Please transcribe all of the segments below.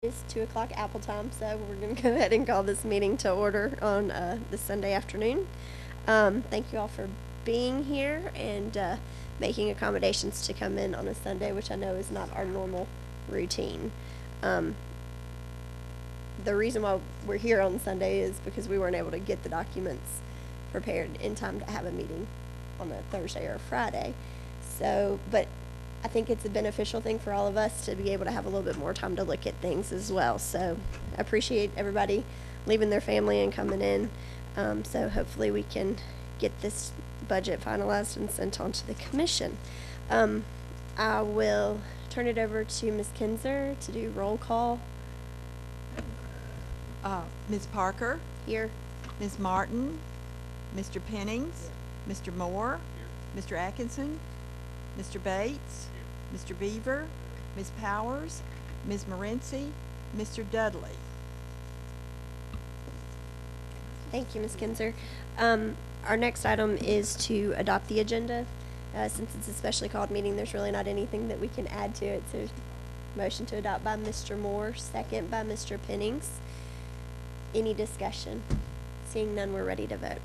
It's 2 o'clock Apple time, so we're going to go ahead and call this meeting to order on this Sunday afternoon. Thank you all for being here and making accommodations to come in on a Sunday, which I know is not our normal routine. The reason why we're here on Sunday is because we weren't able to get the documents prepared in time to have a meeting on a Thursday or a Friday. So, but I think it's a beneficial thing for all of us to be able to have a little bit more time to look at things as well. So I appreciate everybody leaving their family and coming in. So hopefully we can get this budget finalized and sent on to the commission. I will turn it over to Ms. Kinzer to do roll call Ms. Parker, here. Ms. Martin, Mr. Pennings, Mr. Moore, Mr. Atkinson, Mr. Bates, Mr. Beaver, Ms. Powers, Ms. Morency, Mr. Dudley. Thank you, Ms. Kinzer. Our next item is to adopt the agenda. Since it's a specially called meeting, there's really not anything that we can add to it. So motion to adopt by Mr. Moore, second by Mr. Pennings. Any discussion? Seeing none, we're ready to vote.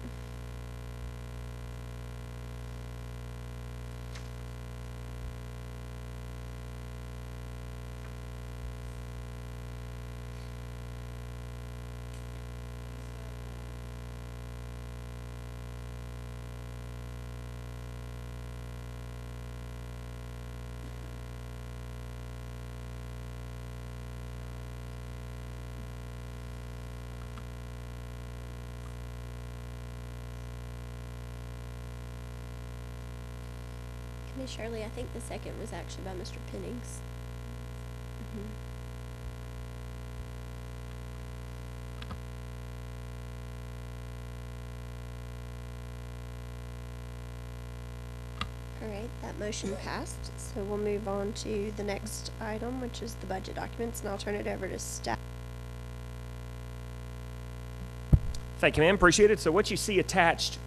Ms. Shirley, I think the second was actually by Mr. Pennings. All right, that motion passed. So we'll move on to the next item, which is the budget documents, and I'll turn it over to staff. Thank you, ma'am. Appreciate it. So what you see attached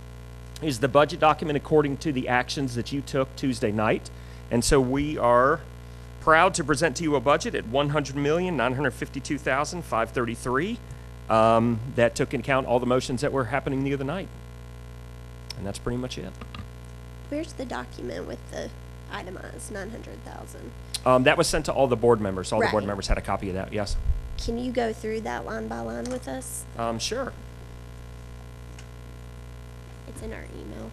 is the budget document according to the actions that you took Tuesday night. And so we are proud to present to you a budget at $100,952,533 that took into account all the motions that were happening the other night. And that's pretty much it. Where's the document with the itemized 900,000? That was sent to all the board members. All the board Right. members had a copy of that, yes. Can you go through that line by line with us? Sure. It's in our email.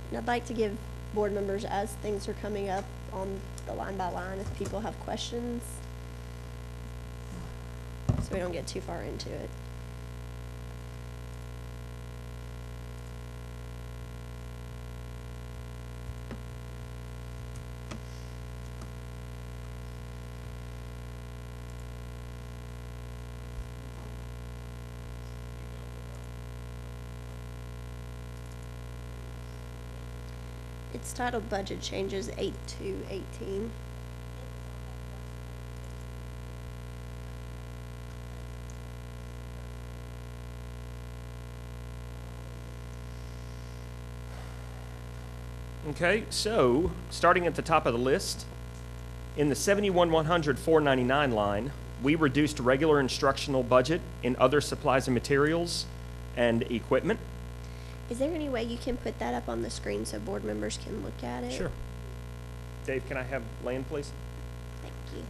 And I'd like to give board members, as things are coming up on the line by line, if people have questions, so we don't get too far into it. It's titled Budget Changes 8-18. Okay, so starting at the top of the list, in the 71-100-499 line, we reduced regular instructional budget in other supplies and materials and equipment. Is there any way you can put that up on the screen so board members can look at it? Sure. Dave, can I have land, please? Thank you.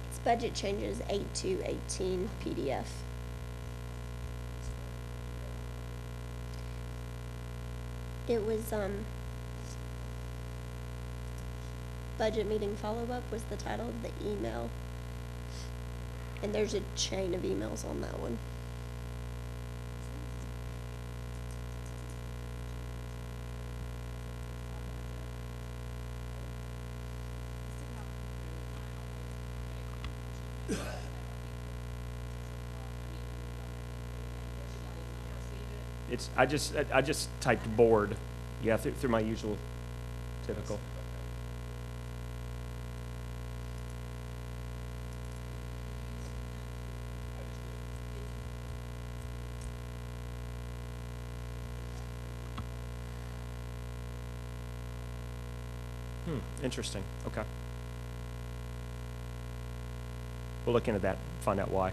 It's budget changes 8-18 PDF. It was, budget meeting follow-up was the title of the email. And there's a chain of emails on that one. It's I just typed board, yeah, through my usual typical. Interesting, okay. We'll look into that, find out why.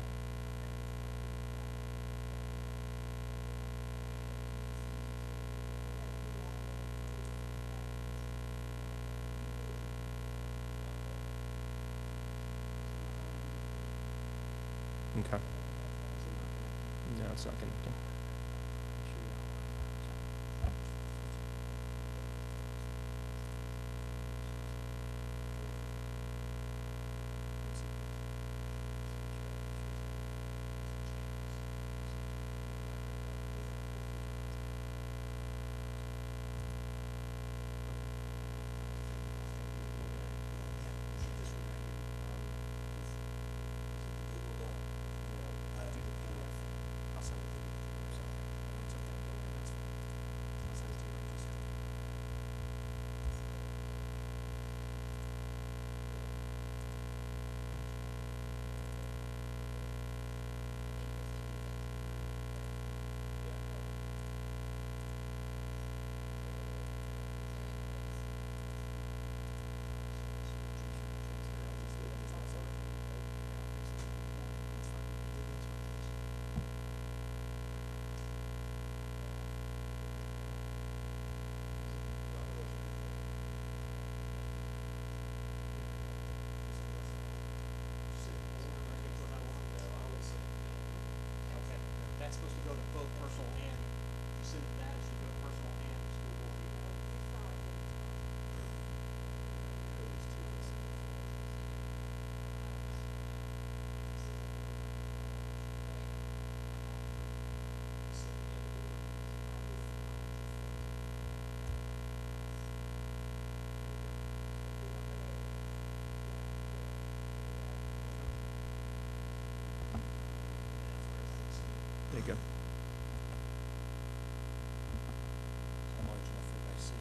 Okay. No, it's not connecting. That's supposed to go to both personal and, you send it that, it should go to personal and school board email. There you go. Large enough for everybody to see.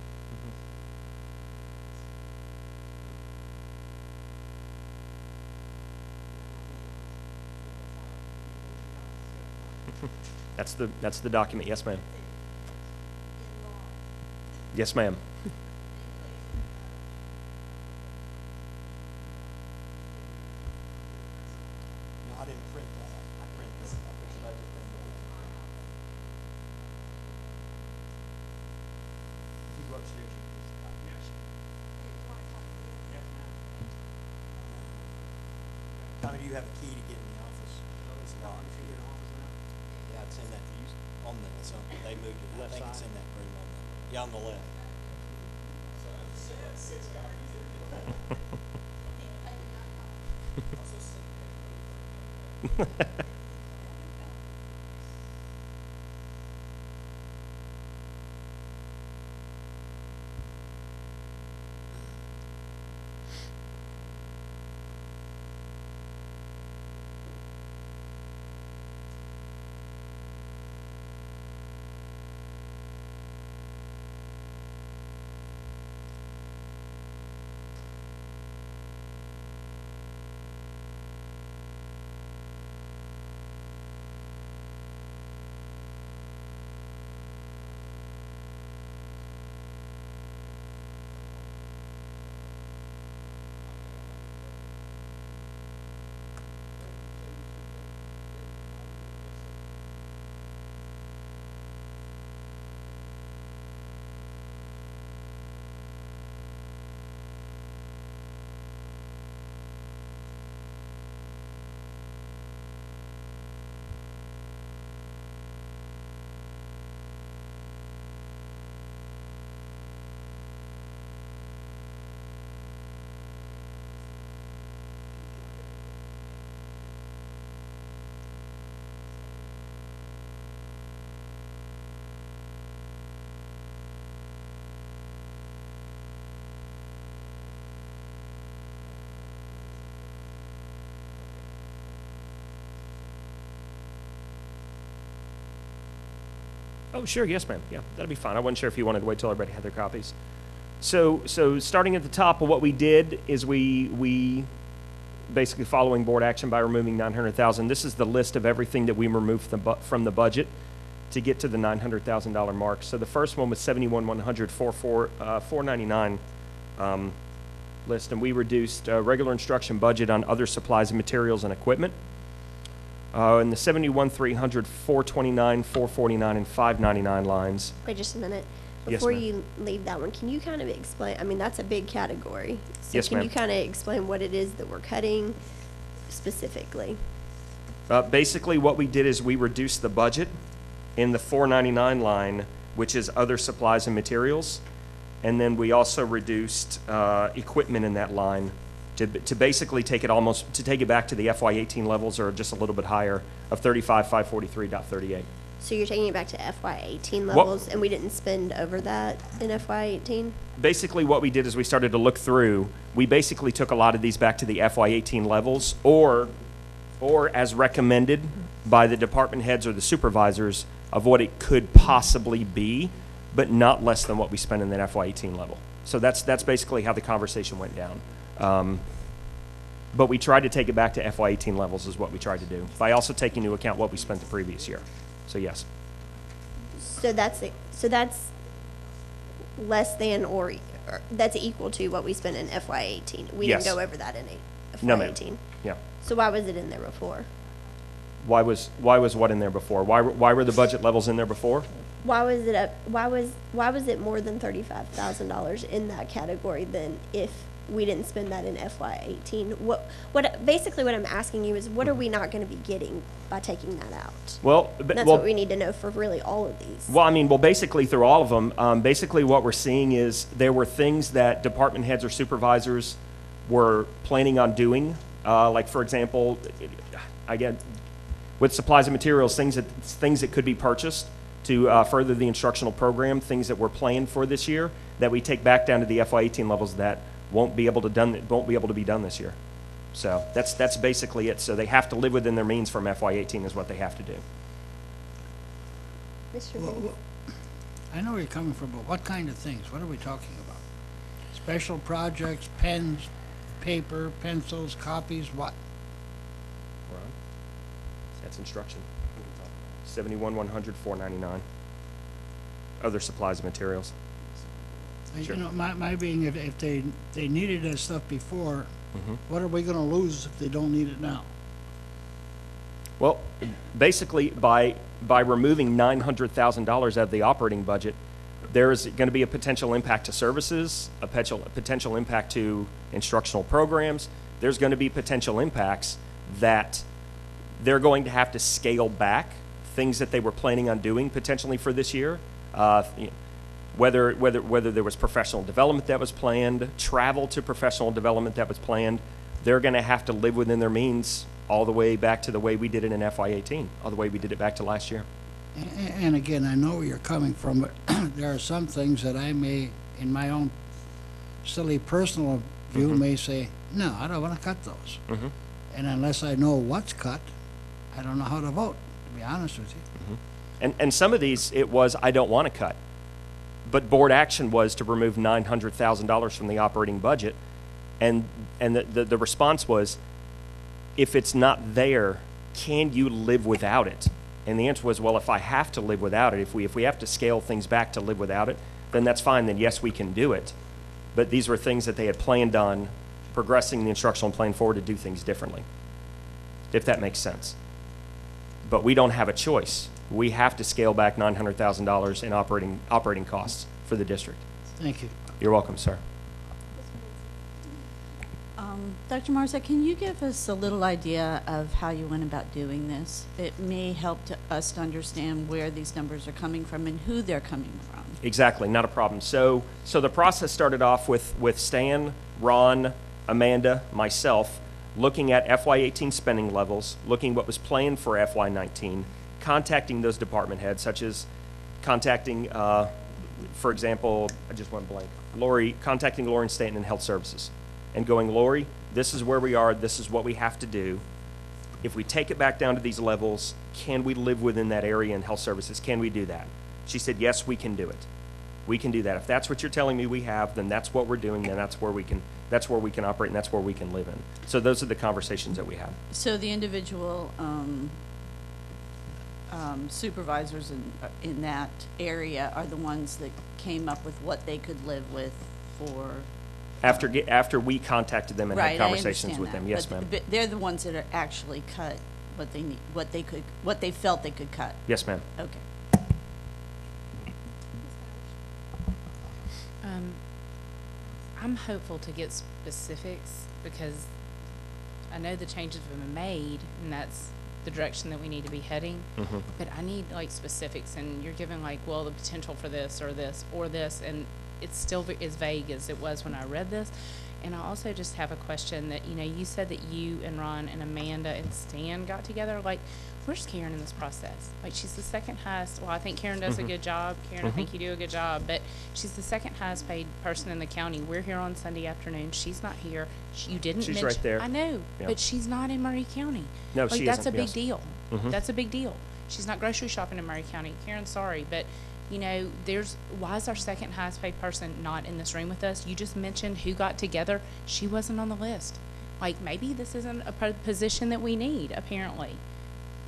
That's the document, yes, ma'am. Yes, ma'am. No, I didn't print that. I printed this. I put the budget thing. If you go upstairs, you can just copy. Yes. Yes, ma'am. Tommy, do you have a key to get in the office? It's locked. Yeah, it's in that, on the, so they moved it. I think it's in that room on the, yeah, on the left. Oh, sure, yes, ma'am. Yeah, that'd be fine. I wasn't sure if you wanted to wait till everybody had their copies. So starting at the top, what we did is we basically following board action by removing $900,000. This is the list of everything that we removed from the budget to get to the $900,000 mark. So the first one was 71,100, 499. list, and we reduced regular instruction budget on other supplies and materials and equipment. In the 71,300, 429, 449, and 599 lines. Wait just a minute. Yes, Before ma'am. you leave that one, can you kind of explain, I mean, that's a big category. So Yes, can you ma'am. kind of explain what it is that we're cutting specifically? Basically, what we did is we reduced the budget in the 499 line, which is other supplies and materials, and then we also reduced equipment in that line to basically take it back to the FY18 levels or just a little bit higher of 35,543.38. So you're taking it back to FY18 What- levels, and we didn't spend over that in FY18? Basically, what we did is we started to look through. We basically took a lot of these back to the FY18 levels, or as recommended by the department heads or the supervisors of what it could possibly be, but not less than what we spent in that FY18 level. So that's basically how the conversation went down. But we tried to take it back to FY18 levels is what we tried to do, by also taking into account what we spent the previous year. So yes. So that's less than or that's equal to what we spent in FY18. We Yes. didn't go over that in No, ma'am. FY18. Yeah. So why was it in there before? Why was what in there before? Why were the budget levels in there before? Why was it up? Why was it more than $35,000 in that category than if we didn't spend that in FY18? Basically what I'm asking you is what are we not going to be getting by taking that out? Well, That's what we need to know for really all of these. Well, I mean, basically through all of them, basically what we're seeing is there were things that department heads or supervisors were planning on doing. Like, for example, again, with supplies and materials, things that could be purchased to further the instructional program, things that were planned for this year that we take back down to the FY18 levels that won't be able to be done this year. So that's basically it. So they have to live within their means from FY18 is what they have to do. Mr. Well, Bailey? I know where you're coming from, but what kind of things? What are we talking about? Special projects, pens, paper, pencils, copies, what? That's instruction. 71,100, 499. Other supplies and materials. Sure. You know, my being, if they needed that stuff before, Mhm. what are we gonna lose if they don't need it now? Well, basically, by removing $900,000 out of the operating budget, there is going to be a potential impact to services, a potential impact to instructional programs. There's going to be potential impacts that they're going to have to scale back things that they were planning on doing potentially for this year. Whether there was professional development that was planned, travel to professional development that was planned, they're going to have to live within their means all the way back to the way we did it in FY18, all the way we did it back to last year. And again, I know where you're coming from, but there are some things that I may, in my own silly personal view, may say, no, I don't want to cut those. Mhm. And unless I know what's cut, I don't know how to vote, to be honest with you. And some of these, it was, I don't want to cut. But board action was to remove $900,000 from the operating budget. And the response was, if it's not there, can you live without it? And the answer was, well, if I have to live without it, if we have to scale things back to live without it, then that's fine, then yes, we can do it. But these were things that they had planned on progressing the instructional plan forward to do things differently, if that makes sense. But we don't have a choice. We have to scale back $900,000 in operating costs for the district. Thank you. You're welcome, sir. Dr. Marza, can you give us a little idea of how you went about doing this? It may help us to understand where these numbers are coming from and who they're coming from. Exactly, not a problem. So the process started off with Stan, Ron, Amanda, myself, looking at FY18 spending levels, looking what was planned for FY19, contacting those department heads, such as contacting, for example, I just went blank, contacting Lori Stanton in Health Services and going, Lori, this is where we are, this is what we have to do. If we take it back down to these levels, can we live within that area in Health Services? Can we do that? She said, yes, we can do it. We can do that. If that's what you're telling me we have, then that's what we're doing, and that's where we can operate, and that's where we can live in. So those are the conversations that we have. So the individual supervisors in that area are the ones that came up with what they could live with for After we contacted them and had Right, I conversations understand with that, them, yes, but ma'am. but they're the ones that are actually cut what they need, what they felt they could cut. Yes, ma'am. Okay. I'm hopeful to get specifics because I know the changes have been made and that's the direction that we need to be heading. Mhm. But I need like specifics, and you're giving like, well, the potential for this or this or this, and it's still as vague as it was when I read this. And I also just have a question that, you said that you and Ron and Amanda and Stan got together. Like, where's Karen in this process? Like, she's the second highest. Well, I think Karen does a good job. Karen, I think you do a good job. But she's the second highest paid person in the county. We're here on Sunday afternoon. She's not here. You didn't She's mention. right there. I know, Yeah. but she's not in Murray County. No, like, she that's isn't, a big yes. deal. Mhm. That's a big deal. She's not grocery shopping in Murray County. Karen, sorry, but why is our second highest paid person not in this room with us? You just mentioned who got together. She wasn't on the list. Like, maybe this isn't a position that we need, apparently.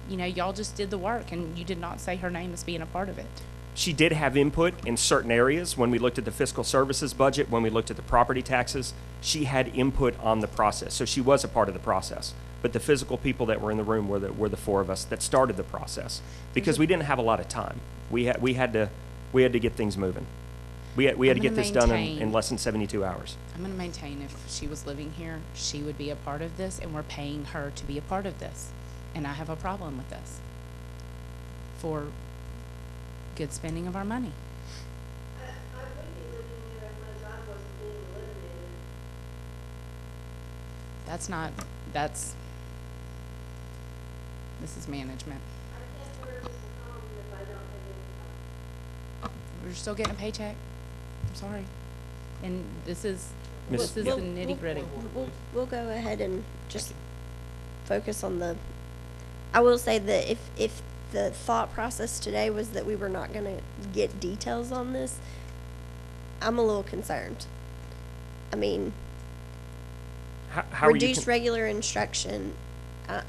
Y'all just did the work and you did not say her name as being a part of it. She did have input in certain areas. When we looked at the fiscal services budget, when we looked at the property taxes, she had input on the process. So she was a part of the process. But the physical people that were in the room were the four of us that started the process because we didn't have a lot of time. We had to get things moving. We had to get this done in less than 72 hours. I'm going to maintain if she was living here, she would be a part of this, and we're paying her to be a part of this. And I have a problem with this for good spending of our money. I would be living here unless I wasn't being eliminated. This is management. I can't wear this home if I don't have income. We're still getting a paycheck. I'm sorry. And this is Miss- the We'll- nitty gritty. We'll go ahead and just focus on I will say that if the thought process today was that we were not gonna get details on this, I'm a little concerned. I mean, How are you? reduced regular instruction,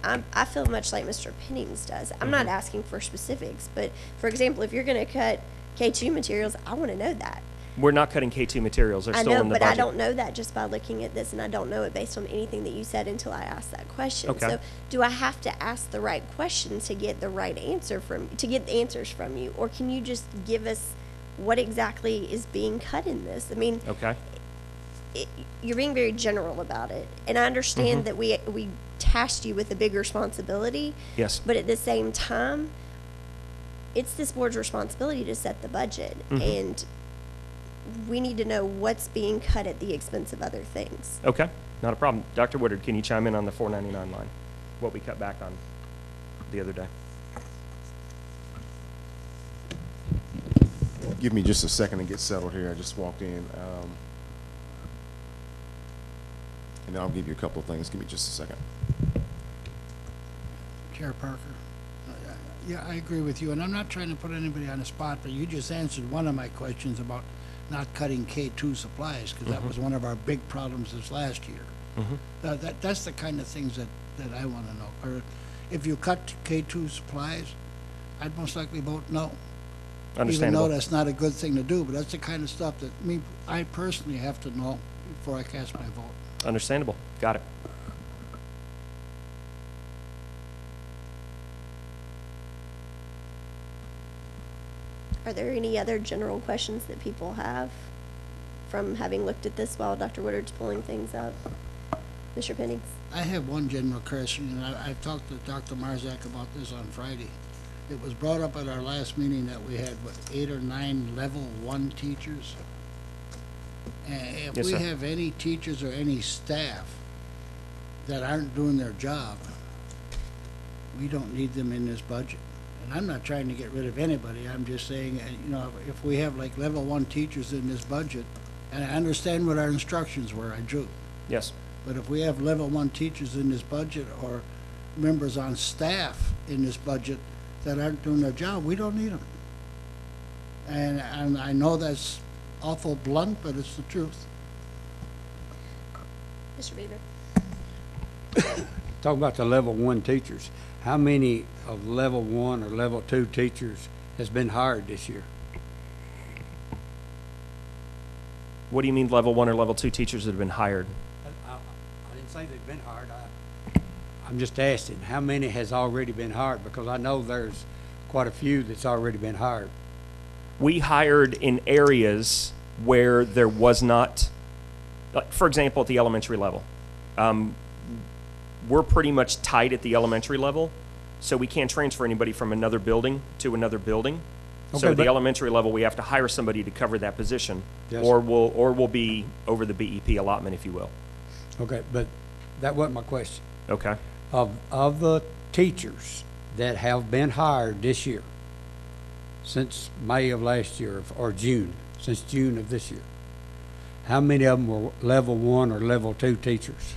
I feel much like Mr. Pennings does. I'm not asking for specifics, but for example, if you're gonna cut K2 materials, I wanna know that. We're not cutting K2 materials. They're I still know, in the but budget. I don't know that just by looking at this, and I don't know it based on anything that you said until I asked that question. Okay. So, do I have to ask the right questions to get the right answers from you, or can you just give us what exactly is being cut in this? I mean, Okay. you're being very general about it, and I understand that we tasked you with a big responsibility. Yes. But at the same time, it's this board's responsibility to set the budget, and we need to know what's being cut at the expense of other things. Okay. Not a problem. Dr. Woodard, can you chime in on the 499 line? What we cut back on the other day? Give me just a second to get settled here. I just walked in. And then I'll give you a couple of things. Give me just a second. Chair Parker. Yeah, I agree with you, and I'm not trying to put anybody on the spot, but you just answered one of my questions about not cutting K2 supplies, because that was one of our big problems this last year. That's the kind of things that I want to know. Or if you cut K2 supplies, I'd most likely vote no. Even Understandable. though that's not a good thing to do, but that's the kind of stuff that I personally have to know before I cast my vote. Understandable. Got it. Are there any other general questions that people have from having looked at this while Dr. Woodard's pulling things up? Mr. Pennings? I have one general question, and I talked to Dr. Marzak about this on Friday. It was brought up at our last meeting that we had, 8 or 9 level 1 teachers. If Yes, we sir. have any teachers or any staff that aren't doing their job, we don't need them in this budget. And I'm not trying to get rid of anybody, I'm just saying, if we have like level 1 teachers in this budget, and I understand what our instructions were, I do. Yes. But if we have level 1 teachers in this budget or members on staff in this budget that aren't doing their job, we don't need them. And I know that's awful blunt, but it's the truth. Mr. Beaver? Talk about the level 1 teachers. How many of level 1 or level 2 teachers has been hired this year? What do you mean level 1 or level 2 teachers that have been hired? I didn't say they've been hired. I'm just asking, how many has already been hired? Because I know there's quite a few that's already been hired. We hired in areas where there was not, like, for example, at the elementary level. We're pretty much tight at the elementary level, so we can't transfer anybody from another building to another building. So Okay, at the but- elementary level, we have to hire somebody to cover that position, Yes, or sir. we'll be over the BEP allotment, if you will. Okay, but that wasn't my question. Okay. Of the teachers that have been hired this year, since May of last year, or June, since June of this year, how many of them were level 1 or level 2 teachers?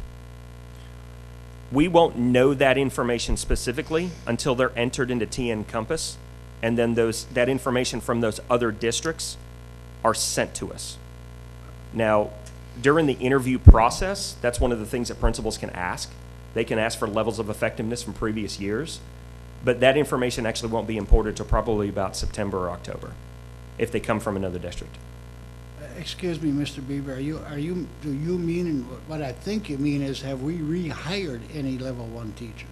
We won't know that information specifically until they're entered into TN Compass, and then that information from those other districts are sent to us. Now, during the interview process, that's one of the things that principals can ask. They can ask for levels of effectiveness from previous years, but that information actually won't be imported till probably about September or October if they come from another district. Excuse me, Mr. Bieber, do you mean, and what I think you mean is, have we rehired any level 1 teachers?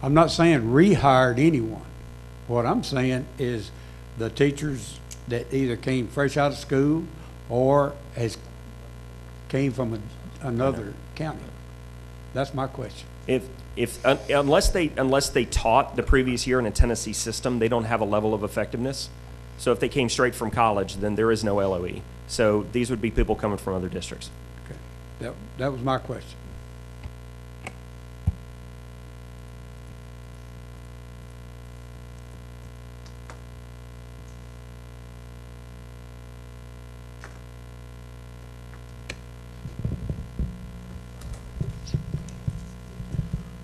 I'm not saying rehired anyone. What I'm saying is the teachers that either came fresh out of school or came from another county. That's my question. Unless they taught the previous year in a Tennessee system, they don't have a level of effectiveness. So if they came straight from college, then there is no LOE. So these would be people coming from other districts. Okay, that was my question.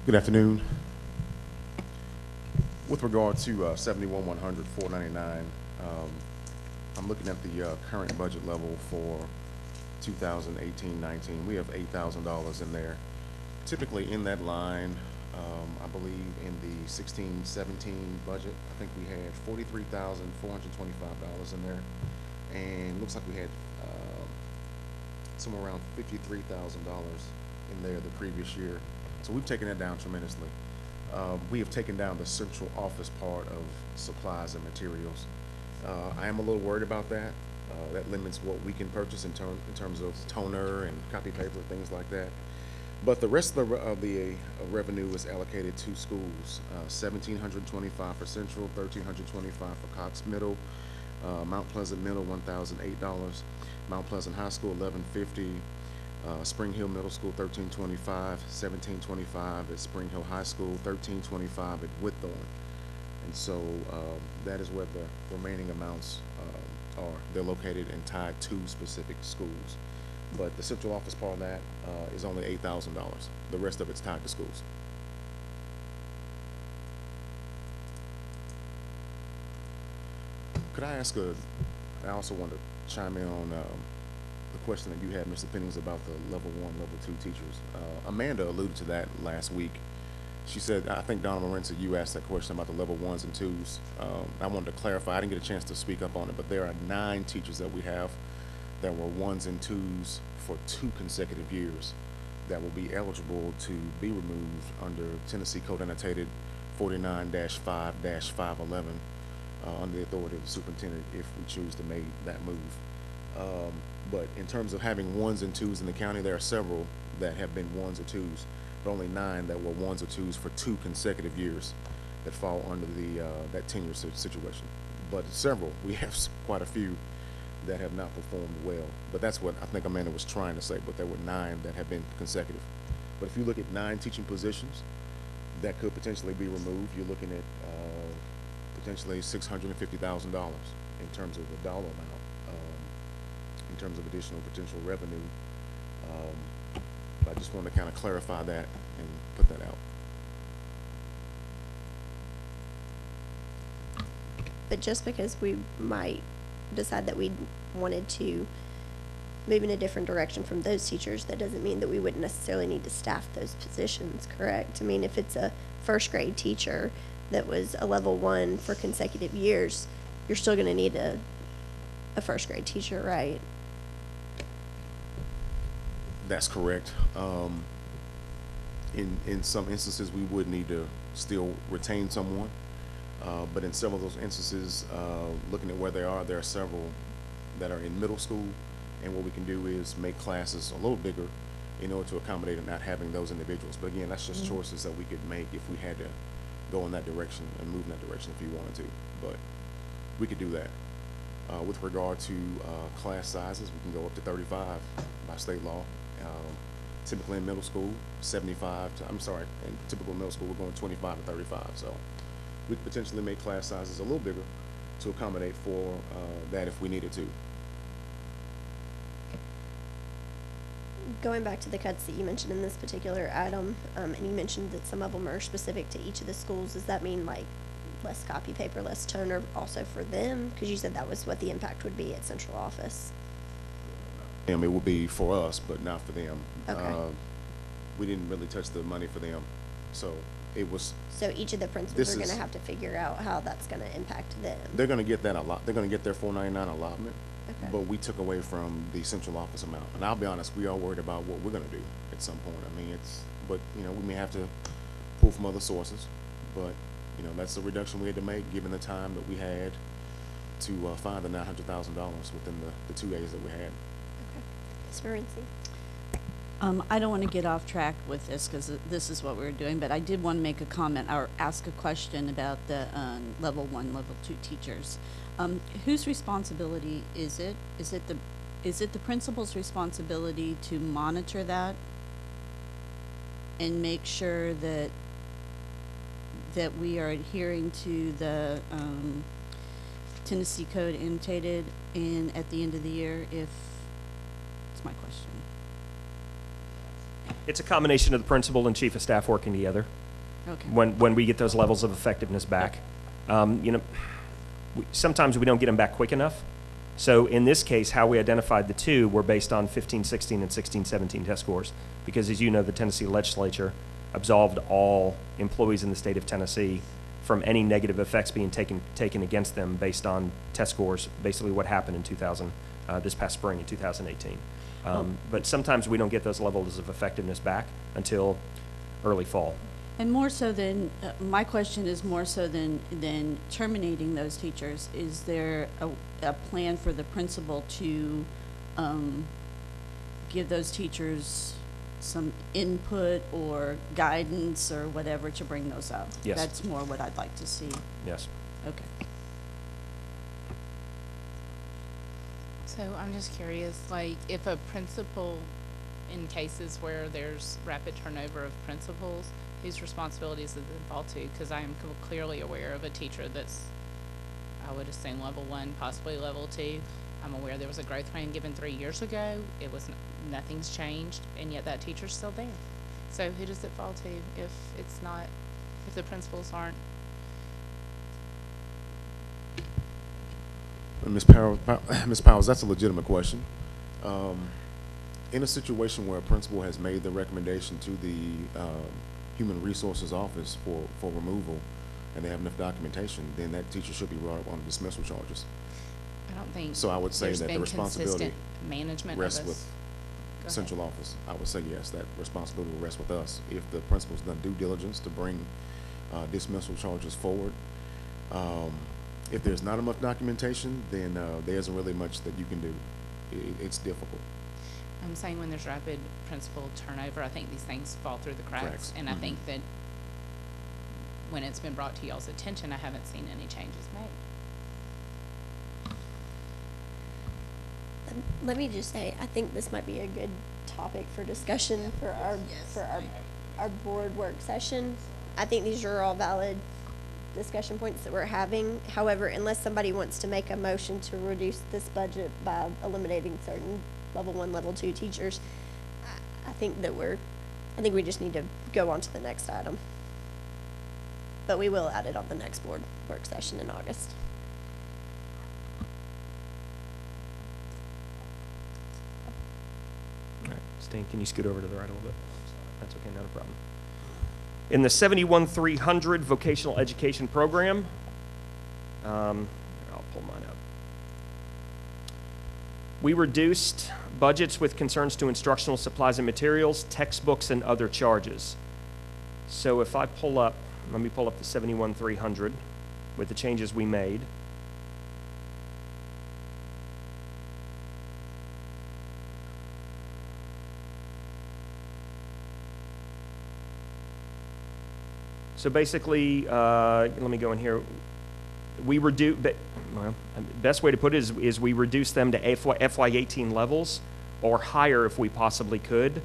Good afternoon. With regard to 71,100, 499, I'm looking at the current budget level for 2018-19. We have $8,000 in there. Typically in that line, I believe in the 16-17 budget, I think we had $43,425 in there, and looks like we had somewhere around $53,000 in there the previous year. So we've taken that down tremendously. We have taken down the central office part of supplies and materials. I am a little worried about that. That limits what we can purchase in terms of toner and copy paper, things like that. But the rest of the revenue is allocated to schools. $1,725 for Central, $1,325 for Cox Middle, Mount Pleasant Middle, $1,008, Mount Pleasant High School, $1,150. Spring Hill Middle School, $1,325, $1,725 at Spring Hill High School, $1,325 at Whitthorne. And so that is where the remaining amounts are. They're located and tied to specific schools. But the central office part of that is only $8,000. The rest of it's tied to schools. Could I ask I also want to chime in on the question that you had, Mr. Pennings, about the level 1, level 2 teachers. Amanda alluded to that last week. She said, I think Donna Morenza, you asked that question about the level 1s and 2s. I wanted to clarify, I didn't get a chance to speak up on it, but there are 9 teachers that we have that were 1s and 2s for 2 consecutive years that will be eligible to be removed under Tennessee Code Annotated 49-5-511 under the authority of the superintendent if we choose to make that move. But in terms of having 1s and 2s in the county, there are several that have been 1s or 2s, but only 9 that were 1s or 2s for 2 consecutive years that fall under that tenure situation. But several, we have quite a few that have not performed well. But that's what I think Amanda was trying to say, but there were 9 that have been consecutive. But if you look at 9 teaching positions that could potentially be removed, you're looking at potentially $650,000 in terms of the dollar amount. In terms of additional potential revenue. I just wanted to kind of clarify that and put that out. But just because we might decide that we wanted to move in a different direction from those teachers, that doesn't mean that we wouldn't necessarily need to staff those positions, correct? I mean, if it's a first grade teacher that was a level 1 for consecutive years, you're still going to need a first grade teacher, right? That's correct. In some instances, we would need to still retain someone, but in several of those instances, looking at where there are several that are in middle school, and what we can do is make classes a little bigger in order to accommodate and not having those individuals. But again, that's just choices that we could make if we had to go in that direction and move in that direction if you wanted to, but we could do that. With regard to class sizes, we can go up to 35 by state law. Typically in middle school, 75 to, I'm sorry, in typical middle school, we're going 25 to 35. So we could potentially make class sizes a little bigger to accommodate for that if we needed to. Going back to the cuts that you mentioned in this particular item, and you mentioned that some of them are specific to each of the schools, does that mean like less copy paper, less toner also for them? Because you said that was what the impact would be at central office. It would be for us, but not for them. Okay. We didn't really touch the money for them, so it was. So each of the principals are going to have to figure out how that's going to impact them. They're going to get that a lot. They're going to get their $4.99 allotment, Okay. but we took away from the central office amount. And I'll be honest, we are worried about what we're going to do at some point. I mean, but you know, we may have to pull from other sources, but you know, that's the reduction we had to make given the time that we had to find the $900,000 within the 2 A's that we had. Okay. Ms. Morency? I don't want to get off track with this because this is what we're doing, but I did want to make a comment or ask a question about the level 1, level 2 teachers. Whose responsibility is it? Is it the principal's responsibility to monitor that and make sure that we are adhering to the Tennessee Code annotated and at the end of the year? If it's my question. It's a combination of the principal and chief of staff working together. Okay. When we get those levels of effectiveness back. You know, sometimes we don't get them back quick enough. So in this case, how we identified the two were based on 15, 16, and 16, 17 test scores. Because as you know, the Tennessee legislature absolved all employees in the state of Tennessee from any negative effects being taken against them based on test scores, basically what happened in this past spring in 2018. But sometimes we don't get those levels of effectiveness back until early fall. And more so than, my question is more so than terminating those teachers, is there a plan for the principal to give those teachers some input or guidance or whatever to bring those up? Yes. That's more what I'd like to see. Yes. Okay. So I'm just curious, like, if a principal, in cases where there's rapid turnover of principals, whose responsibilities does it fall to? Because I am clearly aware of a teacher that's, I would assume, level 1, possibly level 2. I'm aware there was a growth plan given 3 years ago. It was, nothing's changed, and yet that teacher's still there. So who does it fall to if it's not, if the principals aren't? Ms. Powers, that's a legitimate question. In a situation where a principal has made the recommendation to the Human Resources Office for removal, and they have enough documentation, then that teacher should be brought up on dismissal charges. I don't think. So I would say there's that the been responsibility consistent management of rests us. with Go ahead. central office. I would say yes, that responsibility will rest with us. If the principal's done due diligence to bring dismissal charges forward, if there's not enough documentation, then there isn't really much that you can do. It's difficult. I'm saying when there's rapid principal turnover, I think these things fall through the cracks. And I think that when it's been brought to y'all's attention, I haven't seen any changes made. Let me just say, I think this might be a good topic for discussion for our board work session. I think these are all valid discussion points that we're having. However, unless somebody wants to make a motion to reduce this budget by eliminating certain level 1, level 2 teachers, I think we just need to go on to the next item. But we will add it on the next board work session in August. All right, Stan, can you scoot over to the right a little bit? That's okay, not a problem. In the 71-300 vocational education program, I'll pull mine up. We reduced budgets with concerns to instructional supplies and materials, textbooks, and other charges. So if I pull up, let me pull up the 71,300 with the changes we made. So basically, let me go in here. We reduce, well, best way to put it is we reduce them to FY18 levels or higher if we possibly could,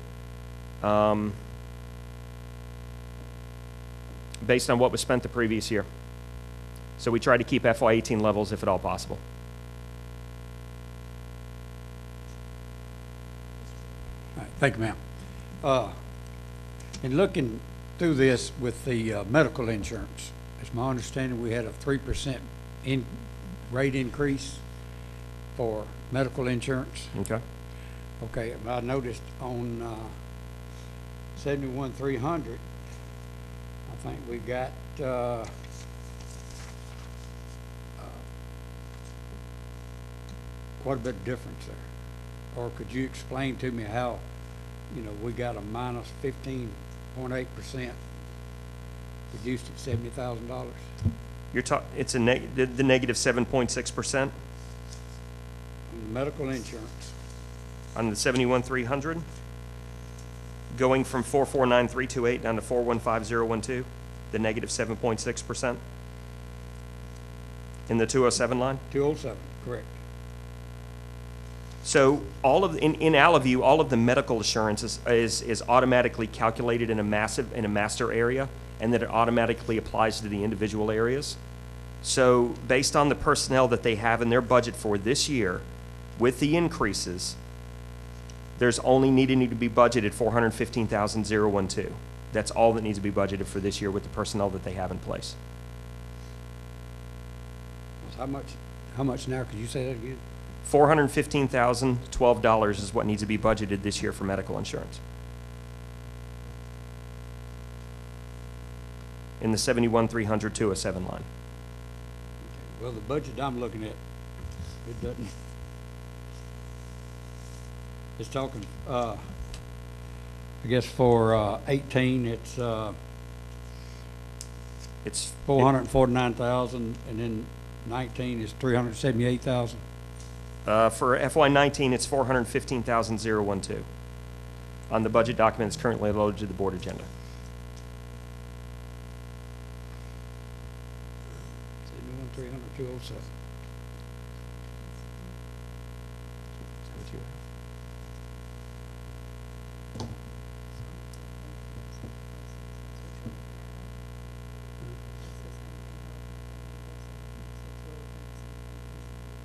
based on what was spent the previous year. So we try to keep FY18 levels if at all possible. All right, thank you, ma'am. In looking through this with the medical insurance, it's my understanding we had a 3% rate increase for medical insurance. Okay. Okay, I noticed on 71,300, I think we got quite a bit of difference there. Or could you explain to me how, we got a minus 15.8%, reduced at $70,000? You're talking, it's the negative 7.6% On the medical insurance. on the 71,300, going from 449,328 down to 415,012, the negative 7.6% in the 207 line. 207, correct. So all of, in Allaview, all of the medical assurance is automatically calculated in a master area, and that it automatically applies to the individual areas. So based on the personnel that they have in their budget for this year, with the increases, there's only needing to be budgeted $415,012. That's all that needs to be budgeted for this year with the personnel that they have in place. How much now? Could you say that again? $415,012 is what needs to be budgeted this year for medical insurance. In the 71,300 207 line. Well, the budget I'm looking at, it doesn't. It's talking, I guess for 18, it's It's 449,000, and then 19 is 378,000. For FY19, it's $415,012 on the budget document that's currently loaded to the board agenda. 71,300, 207.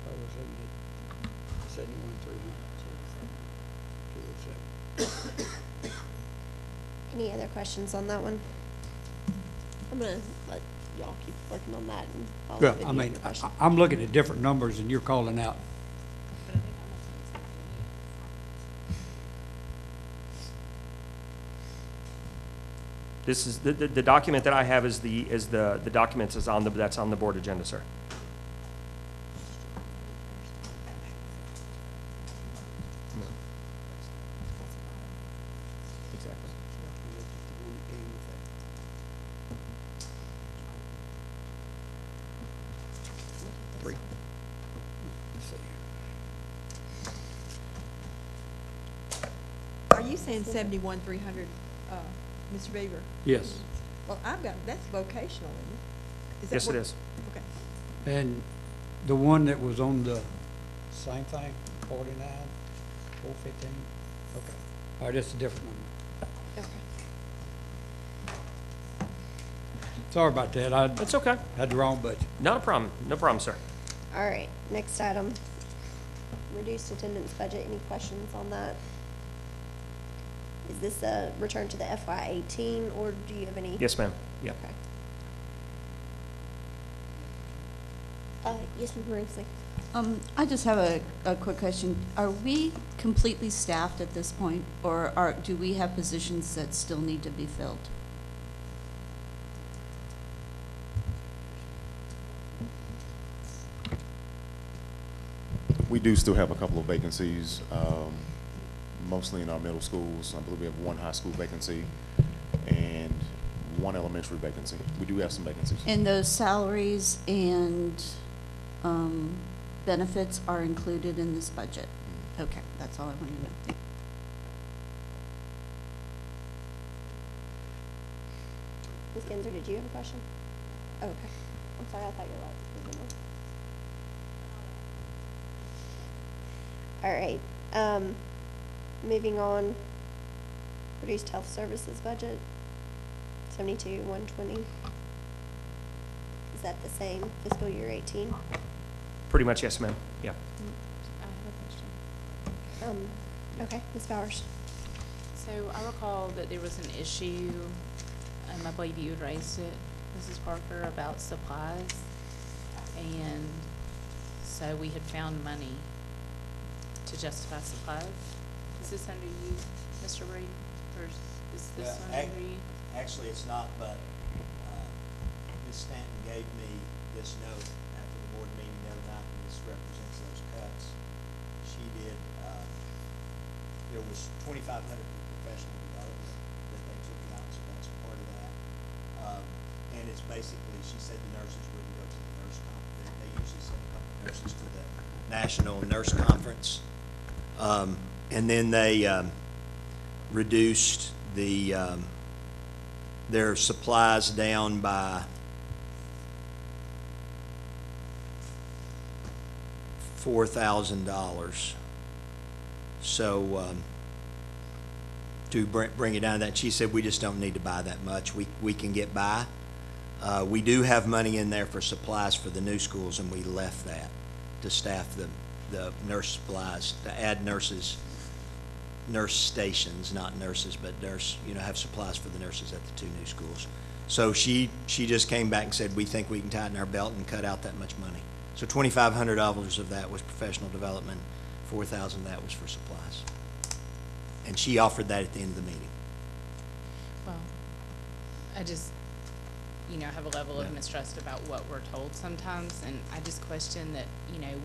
That was 71,300, 207. Any other questions on that one? I'm gonna let y'all keep working on that and follow Well, up if I you have mean, a question. I'm looking at different numbers and you're calling out. This is, the document that I have is the documents is on that's on the board agenda, sir. Exactly. Three. Let's see. Are you saying 71,300, Mr. Beaver? Yes. Well, I've got, that's vocational, isn't it? Is that Yes, it what- is. Okay. And the one that was on the same thing, 49, 415? Okay. All right, that's a different number. Okay. Sorry about that. I That's okay. had the wrong budget. Not a problem. No problem, sir. All right, next item, reduced attendance budget. Any questions on that? Is this a return to the FY18, or do you have any? Yes, ma'am. Yeah. Okay. Yes, Ms. Morency. I just have a quick question. Are we completely staffed at this point, or do we have positions that still need to be filled? we do still have a couple of vacancies, mostly in our middle schools. I believe we have one high school vacancy and one elementary vacancy. We do have some vacancies. And those salaries and benefits are included in this budget? Okay, that's all I wanted to know. Ms. Kinzer, did you have a question? Oh, okay. I'm sorry, I thought your light was moving on. All right, moving on. Reduced health services budget, 72,120. Is that the same fiscal year 18? Pretty much, yes, ma'am. Yeah. I have a question. Okay, Ms. Bowers. So I recall that there was an issue, I believe you had raised it, Mrs. Parker, about supplies. And so we had found money to justify supplies. Is this under you, Mr. Reed, or is this Well, under you? Actually, it's not, but Ms. Stanton gave me this note after the board meeting the other night, and this represents those cuts. She did, there was 2,500 for professional development that they took out, so that's a part of that. And it's basically, she said the nurses wouldn't go to the nurse conference. They usually send a couple nurses to the National Nurse Conference. And then they reduced the their supplies down by $4,000. So to bring it down to that, she said we just don't need to buy that much. We can get by. We do have money in there for supplies for the new schools, and we left that to staff the nurse supplies, to add nurses, nurse stations, not nurses, but have supplies for the nurses at the two new schools. So she just came back and said, we think we can tighten our belt and cut out that much money. So $2,500 of that was professional development, $4,000 of that was for supplies. And she offered that at the end of the meeting. Well, I just, have a level of mistrust about what we're told sometimes, and I just question that,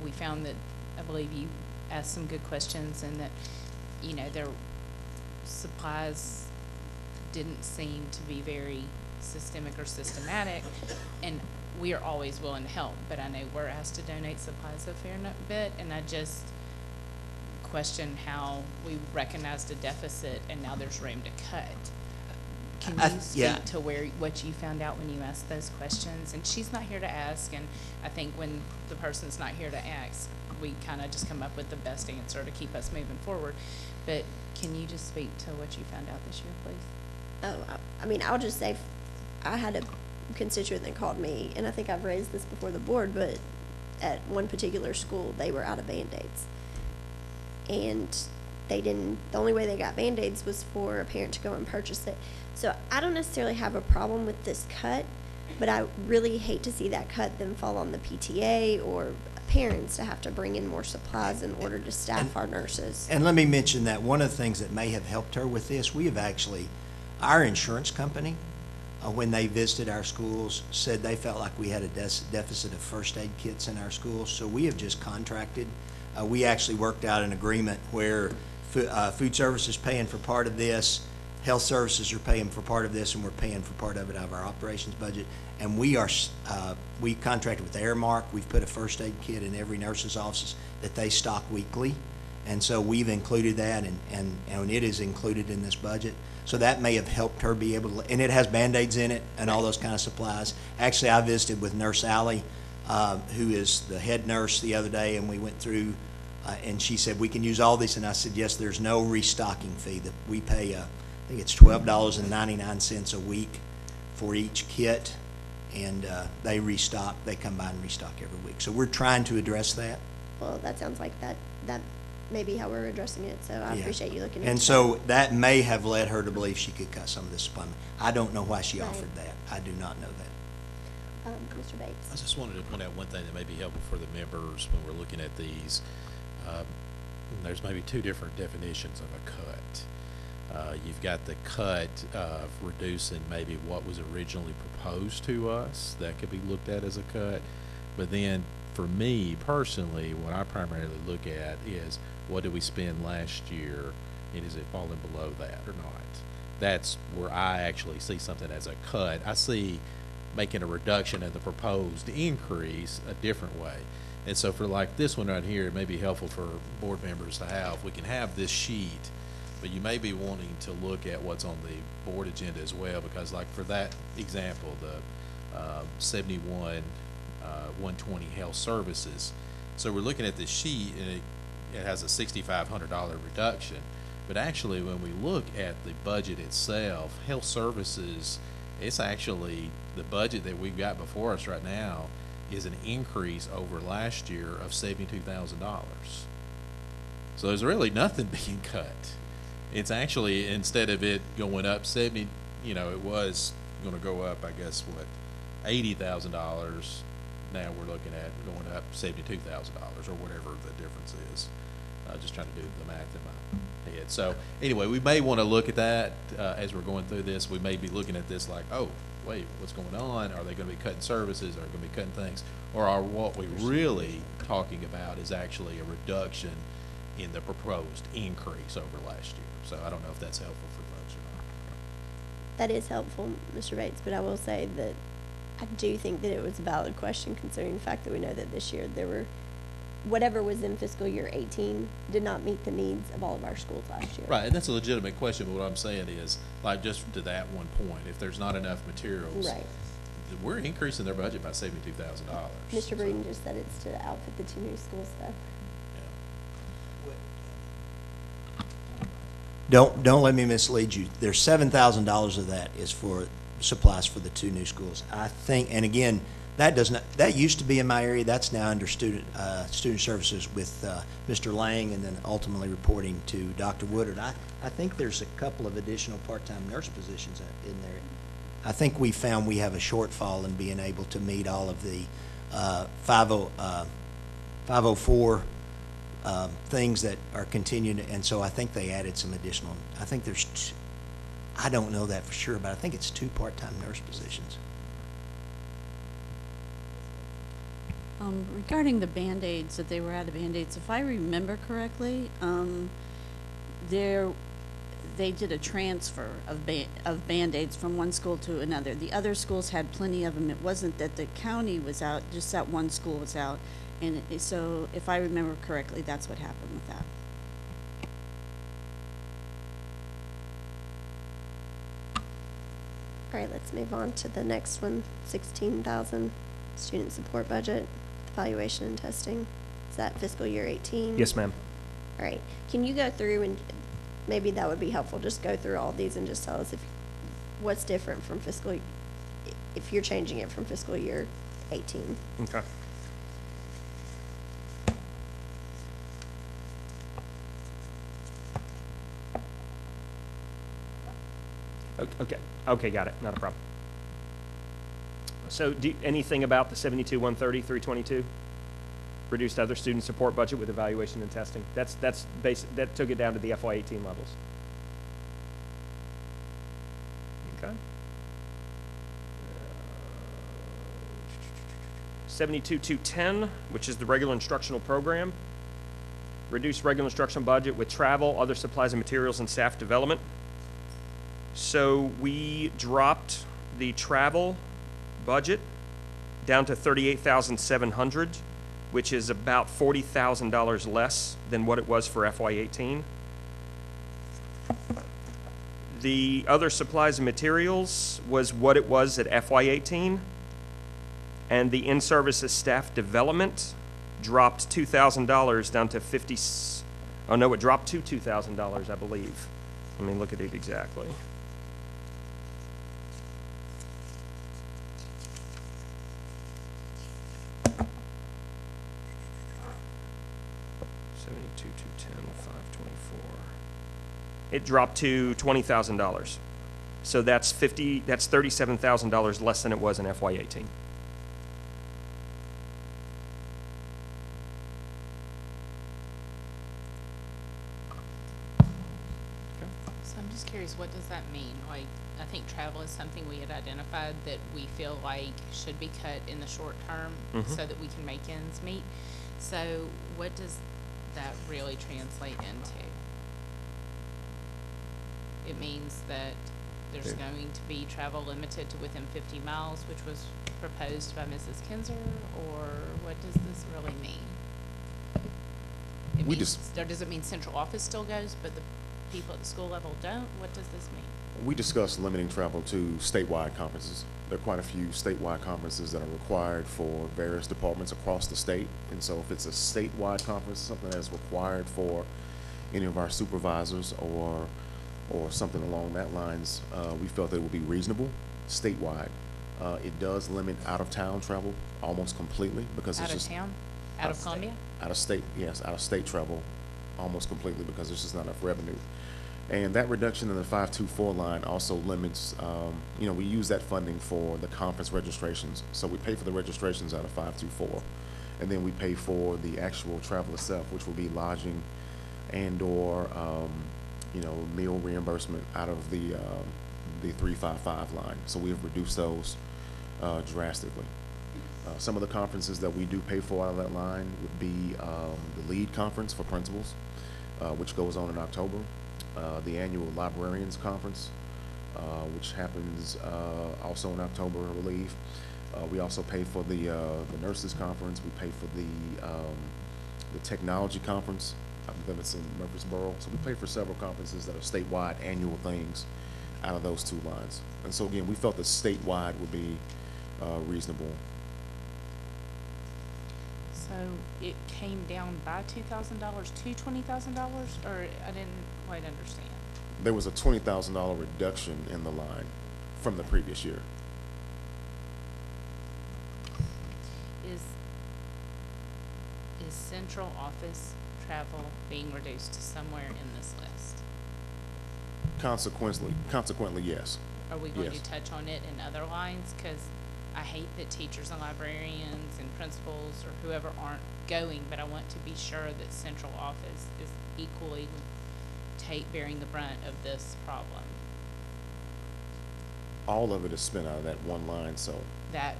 we found that, I believe you asked some good questions, and that, their supplies didn't seem to be very systemic or systematic, and we are always willing to help, but I know we're asked to donate supplies a fair bit, and I just question how we recognized a deficit and now there's room to cut. Can you speak to what you found out when you asked those questions? And she's not here to ask, and I think when the person's not here to ask, we kind of just come up with the best answer to keep us moving forward. But can you just speak to what you found out this year, please? I'll just say, I had a constituent that called me, and I think I've raised this before the board, but at one particular school, they were out of Band-Aids. And the only way they got Band-Aids was for a parent to go and purchase it. So I don't necessarily have a problem with this cut, but I really hate to see that cut then fall on the PTA or parents to have to bring in more supplies in order to staff our nurses. And let me mention that one of the things that may have helped her with this, we have actually, our insurance company, when they visited our schools, said they felt like we had a deficit of first aid kits in our schools. So we have just contracted. We actually worked out an agreement where food services paying for part of this, health services are paying for part of this, and we're paying for part of it out of our operations budget. And we contracted with Airmark. We've put a first aid kit in every nurse's office that they stock weekly. And so we've included that, and it is included in this budget. So that may have helped her be able to, and it has Band-Aids in it and all those kind of supplies. Actually, I visited with Nurse Allie, who is the head nurse, the other day, and we went through, and she said, we can use all these, and I said, yes, there's no restocking fee. That we pay, I think it's $12.99 a week for each kit, and they restock, they come by and restock every week. So we're trying to address that. Well, that sounds like that may be how we're addressing it, so I appreciate you looking into that. And so that may have led her to believe she could cut some of this supply. I don't know why she Right. offered that. I do not know that. Mr. Bates. I just wanted to point out one thing that may be helpful for the members when we're looking at these. There's maybe two different definitions of a cut. You've got the cut of reducing maybe what was originally proposed to us. That could be looked at as a cut. But then for me personally, what I primarily look at is what did we spend last year, and is it falling below that or not? That's where I actually see something as a cut. I see making a reduction in the proposed increase a different way. And so for like this one right here, it may be helpful for board members to have. We can have this sheet, but you may be wanting to look at what's on the board agenda as well, because like for that example, the 71, 120 health services. So we're looking at this sheet, and it has a $6,500 reduction. But actually, when we look at the budget itself, health services, it's actually the budget that we've got before us right now is an increase over last year of $72,000. So there's really nothing being cut. It's actually, instead of it going up 70, it was going to go up, I guess, what, $80,000. Now we're looking at going up $72,000 or whatever the difference is. Just trying to do the math in my head. So anyway, we may want to look at that as we're going through this. We may be looking at this like, oh, wait, what's going on? Are they going to be cutting services? Are they going to be cutting things? Or are what we're really talking about is actually a reduction in the proposed increase over last year? So I don't know if that's helpful for folks or not. That is helpful, Mr. Bates, but I will say that I do think that it was a valid question, considering the fact that we know that this year whatever was in fiscal year 18 did not meet the needs of all of our schools last year. Right, and that's a legitimate question, but what I'm saying is, like, just to that one point, if there's not enough materials, Right. we're increasing their budget by $72,000. Mr. Breeden just said it's to outfit the 2 new schools, though. Don't let me mislead you. There's $7,000 of that is for supplies for the 2 new schools. I think, and again, that used to be in my area. That's now under student services with Mr. Lang, and then ultimately reporting to Dr. Woodard. I think there's a couple of additional part-time nurse positions in there. I think we found we have a shortfall in being able to meet all of the 504 things that are continuing, and so I think they added some additional. I think there's, I don't know that for sure, but I think it's 2 part-time nurse positions. Regarding the Band-Aids, that they were out of Band-Aids, if I remember correctly, they did a transfer of Band-Aids from one school to another. The other schools had plenty of them. It wasn't that the county was out, just that one school was out. And so if I remember correctly, that's what happened with that. All right, let's move on to the next one. 16,000 student support budget, evaluation and testing. Is that fiscal year 18? Yes, ma'am. All right. Can you go through, and maybe that would be helpful, just go through all these and just tell us what's different from if you're changing it from fiscal year 18. Okay. Okay, got it. Not a problem. So anything about the 72-130, 322? Reduced other student support budget with evaluation and testing. That took it down to the FY18 levels. Okay. 72-210, which is the regular instructional program. Reduced regular instructional budget with travel, other supplies and materials, and staff development. So we dropped the travel budget down to $38,700, which is about $40,000 less than what it was for FY18. The other supplies and materials was what it was at FY18, and the in-services staff development dropped $2,000 down to it dropped to $2,000, I believe. Let me look at it exactly. It dropped to $20,000. So that's $37,000 less than it was in FY18. So I'm just curious, what does that mean? Like, I think travel is something we had identified that we feel like should be cut in the short term so that we can make ends meet. So what does that really translate into? It means that there's Yeah. going to be travel limited to within 50 miles, which was proposed by Mrs. Kinzer, or what does this really mean? We just- Or does it mean central office still goes, but the people at the school level don't? What does this mean? We discussed limiting travel to statewide conferences. There are quite a few statewide conferences that are required for various departments across the state. And so if it's a statewide conference, something that is required for any of our supervisors or something along that lines, we felt that it would be reasonable statewide. It does limit out-of-town travel almost completely because it's Out of just. town? Out of Columbia? Out of state, yes, out of state travel almost completely because there's just not enough revenue. And that reduction in the 524 line also limits, we use that funding for the conference registrations. So we pay for the registrations out of 524. And then we pay for the actual travel itself, which will be lodging and/or, meal reimbursement out of the 355 line. So we have reduced those drastically. Some of the conferences that we do pay for out of that line would be the LEAD conference for principals, which goes on in October. The annual librarians conference, which happens also in October, I believe. We also pay for the nurses conference. We pay for the technology conference. I believe it's in Murfreesboro. So we pay for several conferences that are statewide annual things out of those two lines. And so again, we felt that statewide would be reasonable. So it came down by $2,000 to $20,000, or I didn't quite understand. There was a $20,000 reduction in the line from the previous year. Is central office travel being reduced to somewhere in this list? Consequently, yes. Are we going Yes. to touch on it in other lines? Because I hate that teachers and librarians and principals or whoever aren't going, but I want to be sure that central office is equally bearing the brunt of this problem. All of it is spent out of that one line, so That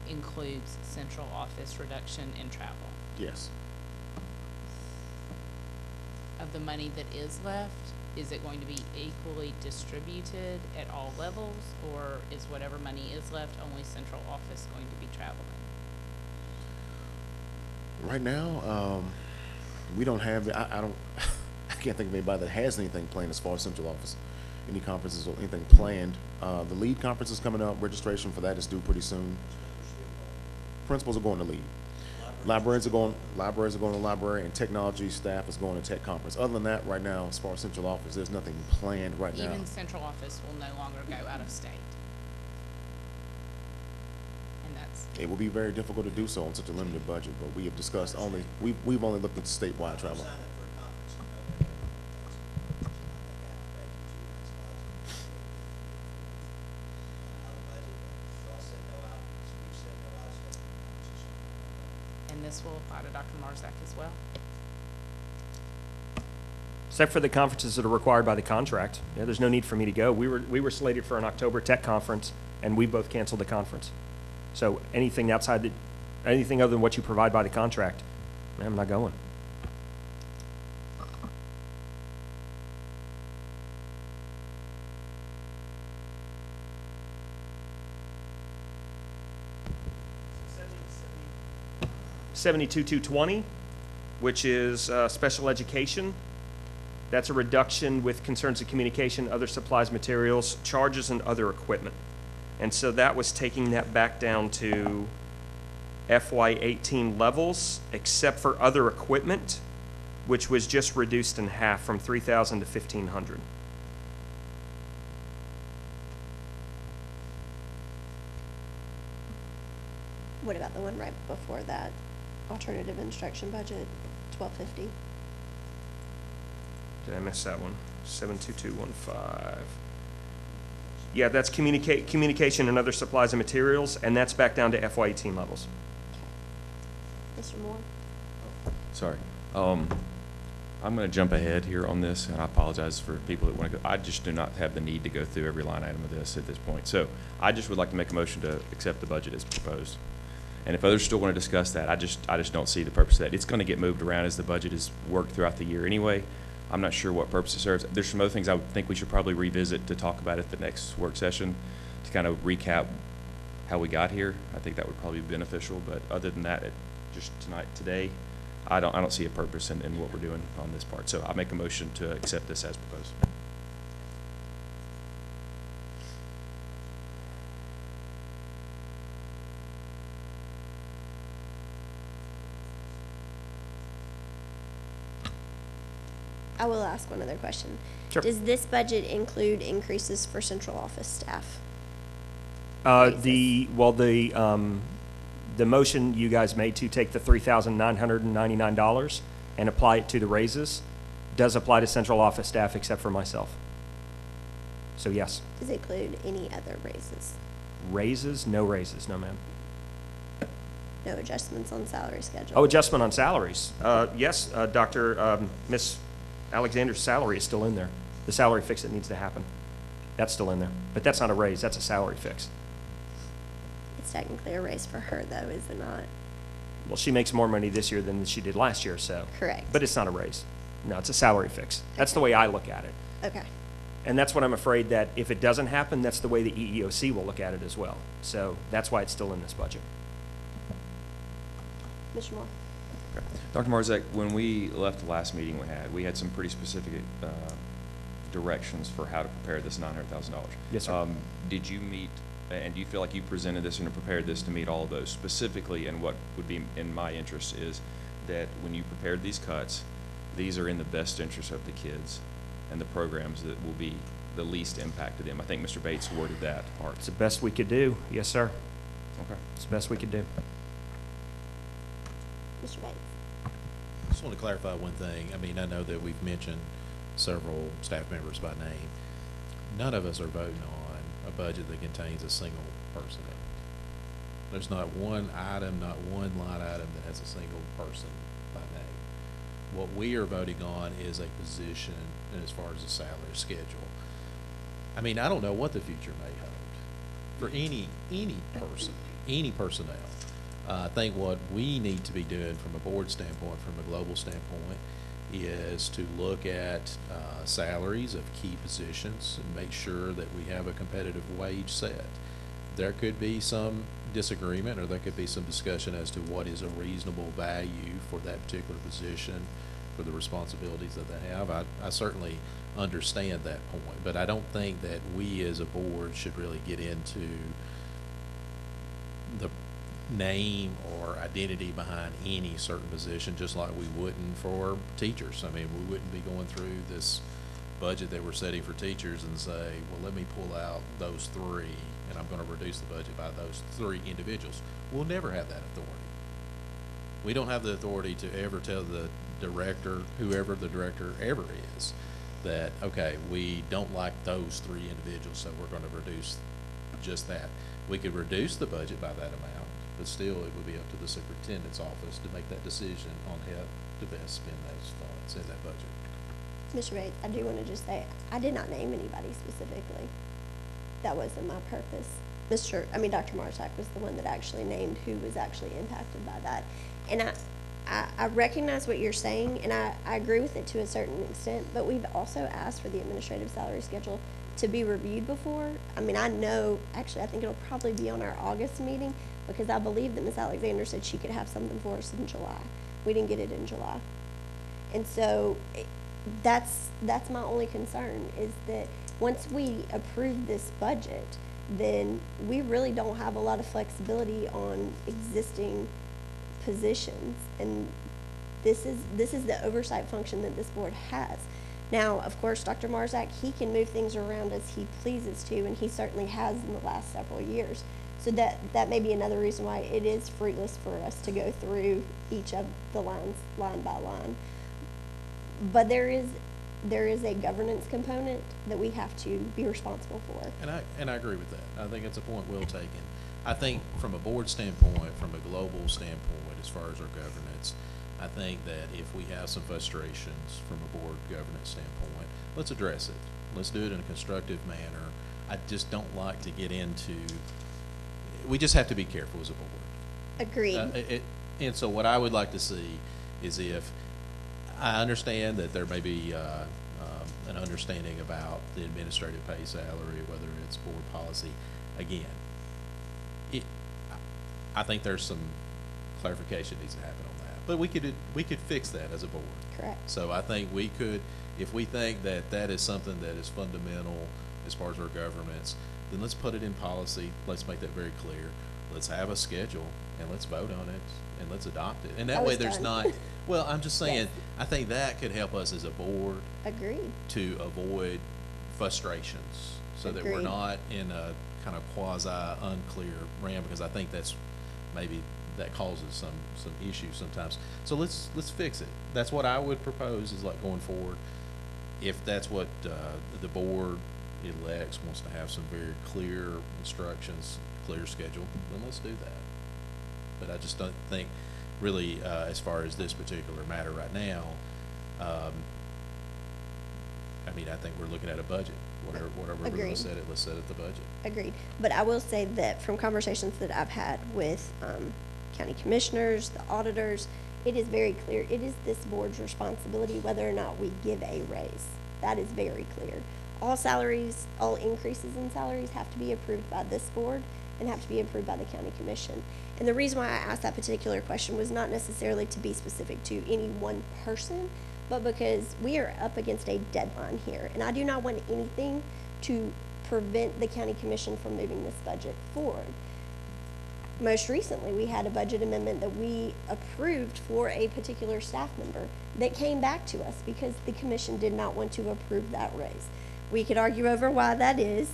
includes central office reduction in travel. yes. Of the money that is left, is it going to be equally distributed at all levels, or is whatever money is left only central office going to be traveling? Right now, we don't have, I don't, I can't think of anybody that has anything planned as far as central office, any conferences or anything planned. The LEAD conference is coming up. Registration for that is due pretty soon. Principals are going to LEAD. Librarians are going to library, and technology staff is going to tech conference. Other than that, right now, as far as central office, there's nothing planned right now. Even central office will no longer go out of state. And that's, It will be very difficult to do so on such a limited budget, but we have discussed we've only looked at statewide travel. and this will apply to Dr. Marzak as well. Except for the conferences that are required by the contract. Yeah, there's no need for me to go. We were slated for an October tech conference, and we both canceled the conference. So anything other than what you provide by the contract, I'm not going. $72,220, which is special education. That's a reduction with concerns of communication, other supplies, materials, charges, and other equipment. And so that was taking that back down to FY18 levels, except for other equipment, which was just reduced in half from 3,000 to 1,500. What about the one right before that? Alternative instruction budget, 1,250. Did I miss that one? 72215. Yeah, that's communication and other supplies and materials, and that's back down to FY18 levels. Mr. Moore? Sorry. I'm going to jump ahead here on this, and I apologize for people that want to go. I just do not have the need to go through every line item of this at this point. So I just would like to make a motion to accept the budget as proposed. And if others still want to discuss that, I just don't see the purpose of that. It's going to get moved around as the budget is worked throughout the year anyway. I'm not sure what purpose it serves. There's some other things I would think we should probably revisit to talk about at the next work session to kind of recap how we got here. I think that would probably be beneficial. But other than that, just today, I don't see a purpose in what we're doing on this part. So I'll make a motion to accept this as proposed. I will ask one other question. Sure. Does this budget include increases for central office staff? The motion you guys made to take the $3,999 and apply it to the raises does apply to central office staff except for myself. So yes. Does it include any other raises? Raises? No raises, no ma'am. No adjustments on salary schedule? Oh, adjustment on salaries. Yes, Miss Alexander's salary is still in there. The salary fix that needs to happen. That's still in there. But that's not a raise, that's a salary fix. It's technically a raise for her, though, is it not? Well, she makes more money this year than she did last year, so. Correct. But it's not a raise. No, it's a salary fix. That's the way I look at it. Okay. And that's what I'm afraid that if it doesn't happen, that's the way the EEOC will look at it as well. So that's why it's still in this budget. Mr. Moore? Okay. Dr. Marzak, when we left the last meeting we had some pretty specific directions for how to prepare this $900,000. Yes, sir. Did you meet, and do you feel like you presented this and prepared this to meet all of those? Specifically, and what would be in my interest is that when you prepared these cuts, these are in the best interest of the kids and the programs that will be the least impact to them. I think Mr. Bates worded that part. It's the best we could do. Yes, sir. Okay. It's the best we could do. Mr. Bates? I just want to clarify one thing. I mean, I know that we've mentioned several staff members by name. None of us are voting on a budget that contains a single person in it. There's not one item, not one line item that has a single person by name. What we are voting on is a position as far as the salary schedule. I mean, I don't know what the future may hold for any person, any personnel. I think what we need to be doing from a board standpoint, from a global standpoint, is to look at salaries of key positions and make sure that we have a competitive wage set. There could be some disagreement or there could be some discussion as to what is a reasonable value for that particular position, for the responsibilities that they have. I certainly understand that point, but I don't think that we as a board should really get into the name or identity behind any certain position, just like we wouldn't for teachers. I mean, we wouldn't be going through this budget that we're setting for teachers and say, well, let me pull out those three and I'm going to reduce the budget by those three individuals. We'll never have that authority. We don't have the authority to ever tell the director, whoever the director ever is, that, okay, we don't like those three individuals, so we're going to reduce just that. We could reduce the budget by that amount, but still it would be up to the superintendent's office to make that decision on how to best spend those funds in that budget. Mr. Bates, I do want to just say, I did not name anybody specifically. That wasn't my purpose. Dr. Marczak was the one that actually named who was actually impacted by that. And I recognize what you're saying, and I agree with it to a certain extent, but we've also asked for the administrative salary schedule to be reviewed before. I mean, I think it'll probably be on our August meeting, because I believe that Ms. Alexander said she could have something for us in July. We didn't get it in July. And so that's my only concern, is that once we approve this budget, then we really don't have a lot of flexibility on existing positions. And this is the oversight function that this board has. Now, of course, Dr. Marzak, he can move things around as he pleases to, and he certainly has in the last several years. So that may be another reason why it is fruitless for us to go through each of the lines line by line. But there is a governance component that we have to be responsible for. And I agree with that. I think it's a point well taken. I think from a board standpoint, from a global standpoint, as far as our governance, I think that if we have some frustrations from a board governance standpoint, let's address it. Let's do it in a constructive manner. I just don't like to get into, we just have to be careful as a board. Agreed. And so what I would like to see is, if I understand that there may be an understanding about the administrative pay salary, whether it's board policy, again, I think there's some clarification needs to happen on that. But we could fix that as a board. Correct. So I think we could, if we think that that is something that is fundamental as far as our governance, then let's put it in policy. Let's make that very clear. Let's have a schedule and let's vote on it and let's adopt it. And that way there's not, well, I'm just saying, Yes. I think that could help us as a board Agreed. to avoid frustrations so that we're Agreed. not in a kind of quasi unclear realm, because I think that's maybe that causes some issues sometimes. So let's fix it. That's what I would propose, is like going forward. If that's what the board elects, wants to have some very clear instructions, clear schedule, then let's do that. But I just don't think really, as far as this particular matter right now, I mean, I think we're looking at a budget. Whatever we're going Agreed. to set it, let's set it the budget. Agreed. But I will say that from conversations that I've had with county commissioners, the auditors, it is very clear. It is this board's responsibility whether or not we give a raise. That is very clear. All salaries, all increases in salaries have to be approved by this board and have to be approved by the county commission. And the reason why I asked that particular question was not necessarily to be specific to any one person, but because we are up against a deadline here. And I do not want anything to prevent the county commission from moving this budget forward. Most recently, we had a budget amendment that we approved for a particular staff member that came back to us because the commission did not want to approve that raise. We could argue over why that is,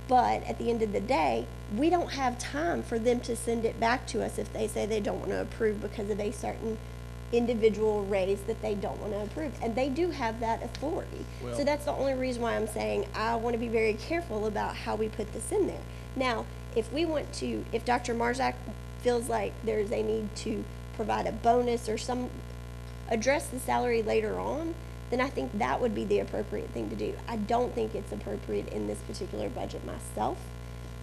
but at the end of the day, we don't have time for them to send it back to us if they say they don't want to approve because of a certain individual raise that they don't want to approve. And they do have that authority. Well- So that's the only reason why I'm saying I want to be very careful about how we put this in there. Now, if we want to, if Dr. Marzak feels like there's a need to provide a bonus or address the salary later on, then I think that would be the appropriate thing to do. I don't think it's appropriate in this particular budget myself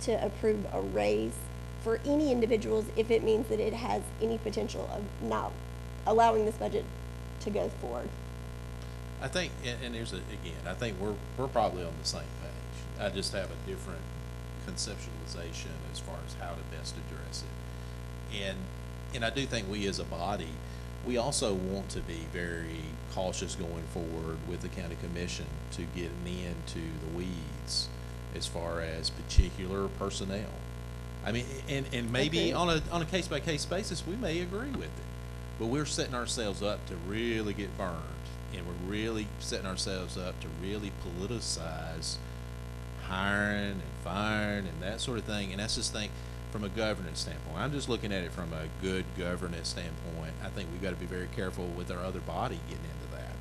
to approve a raise for any individuals if it means that it has any potential of not allowing this budget to go forward. I think, and there's again, I think we're probably on the same page. I just have a different conceptualization as far as how to best address it. And I do think we as a body, we also want to be very cautious going forward with the county commission to getting into the weeds as far as particular personnel. I mean, and maybe Agreed. on a case by case basis, we may agree with it, but we're setting ourselves up to really get burned, and we're really setting ourselves up to really politicize hiring and firing and that sort of thing. And that's just think from a governance standpoint. I'm just looking at it from a good governance standpoint. I think we've got to be very careful with our other body getting into that.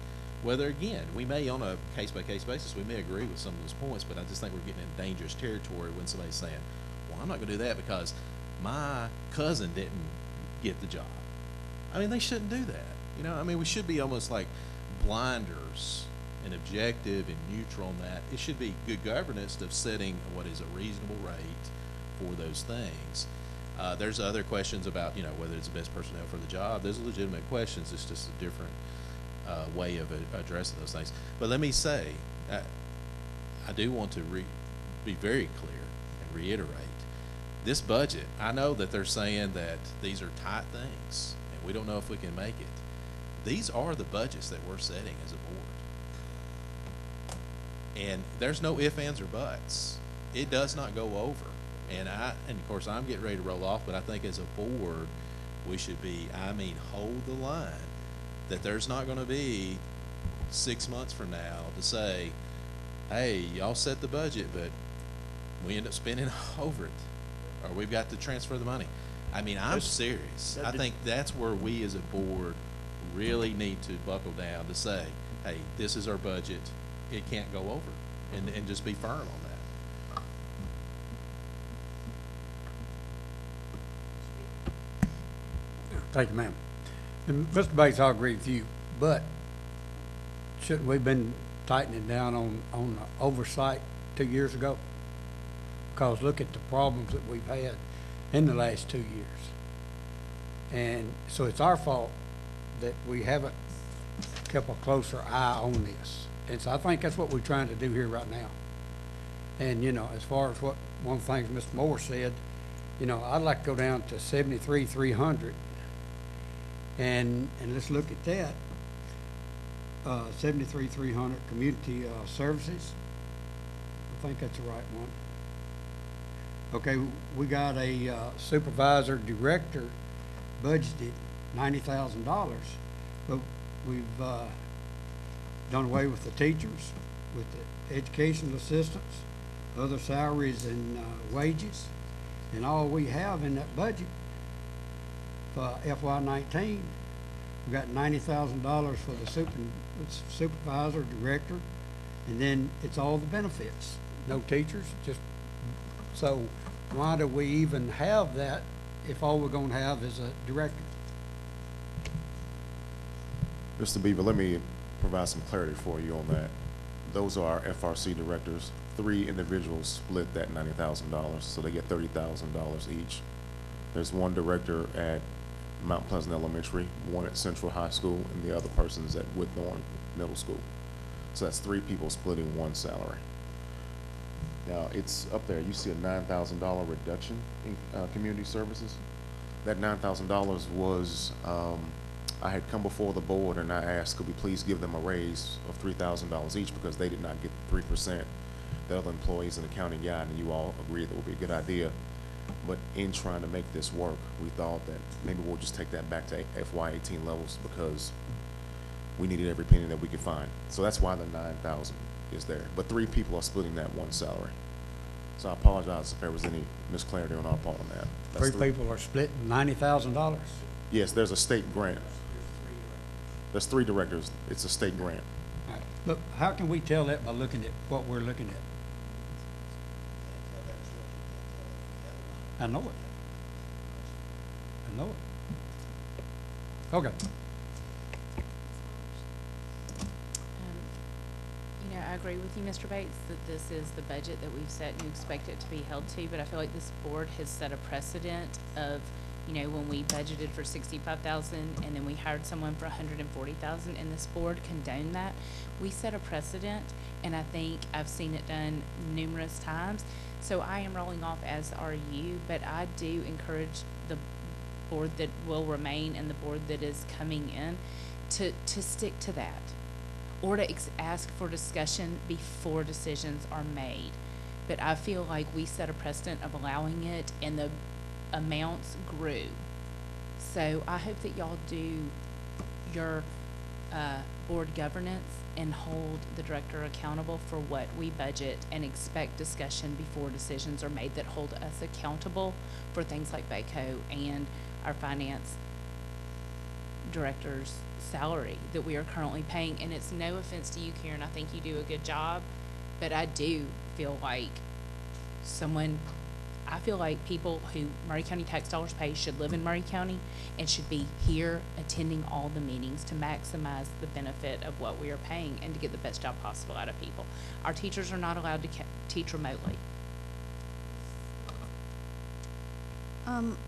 Whether, again, we may on a case-by-case basis, we may agree with some of those points, but I just think we're getting in dangerous territory when somebody's saying, well, I'm not going to do that because my cousin didn't get the job. I mean, they shouldn't do that. You know, I mean, we should be almost like blinders and objective and neutral on that. It should be good governance of setting what is a reasonable rate for those things. There's other questions about, you know, whether it's the best personnel for the job. Those are legitimate questions. It's just a different way of addressing those things. But let me say, I do want to be very clear and reiterate, this budget, I know that they're saying that these are tight things, and we don't know if we can make it. These are the budgets that we're setting as a board. And there's no ifs, ands, or buts. It does not go over. And of course, I'm getting ready to roll off, but I think as a board, we should hold the line that there's not going to be 6 months from now to say, hey, y'all set the budget, but we end up spending over it, or we've got to transfer the money. I mean, I'm serious. I think that's where we as a board really need to buckle down to say, hey, this is our budget. It can't go over, and just be firm on that. Thank you, ma'am. And Mr. Bates, I agree with you, but shouldn't we been tightening down on the oversight 2 years ago? Because look at the problems that we've had in the last 2 years. And so it's our fault that we haven't kept a closer eye on this. And so I think that's what we're trying to do here right now. And, you know, as far as what, one of the things Mr. Moore said, you know, I'd like to go down to 73,300. And let's look at that. 73,300 community services. I think that's the right one. Okay, we got a supervisor director budgeted $90,000, but we've done away with the teachers, with the educational assistants, other salaries and wages, and all we have in that budget for FY19, we got $90,000 for the supervisor, director, and then it's all the benefits. No teachers, just, so why do we even have that if all we're gonna have is a director? Mr. Beaver, let me provide some clarity for you on that. Those are our FRC directors. 3 individuals split that $90,000, so they get $30,000 each. There's one director at Mount Pleasant Elementary, one at Central High School, and the other person's at Whitthorne Middle School. So that's 3 people splitting one salary. Now, it's up there. You see a $9,000 reduction in community services. That $9,000 was, I had come before the board and I asked, could we please give them a raise of $3,000 each because they did not get 3% that other employees in the county got, and you all agreed that would be a good idea. But in trying to make this work, we thought that maybe we'll just take that back to FY18 levels because we needed every penny that we could find. So that's why the 9,000 is there. But 3 people are splitting that one salary. So I apologize if there was any misclarity on our part on that. That's 3 people are splitting $90,000. Yes, there's a state grant. There's 3 directors. It's a state grant. All right. Look, how can we tell that by looking at what we're looking at? I know it. I know it. Okay. You know, I agree with you, Mr. Bates, that this is the budget that we've set and you expect it to be held to, but I feel like this board has set a precedent of, you know, when we budgeted for 65,000 and then we hired someone for 140,000 and this board condoned that. We set a precedent, and I think I've seen it done numerous times. So I am rolling off, as are you, but I do encourage the board that will remain and the board that is coming in to stick to that, or to ask for discussion before decisions are made. But I feel like we set a precedent of allowing it, and the amounts grew. So I hope that y'all do your board governance and hold the director accountable for what we budget, and expect discussion before decisions are made that hold us accountable for things like BACO and our finance director's salary that we are currently paying. And it's no offense to you, Karen, I think you do a good job, but I do feel like I feel like people who Murray County tax dollars pay should live in Murray County and should be here attending all the meetings to maximize the benefit of what we are paying and to get the best job possible out of people. Our teachers are not allowed to teach remotely.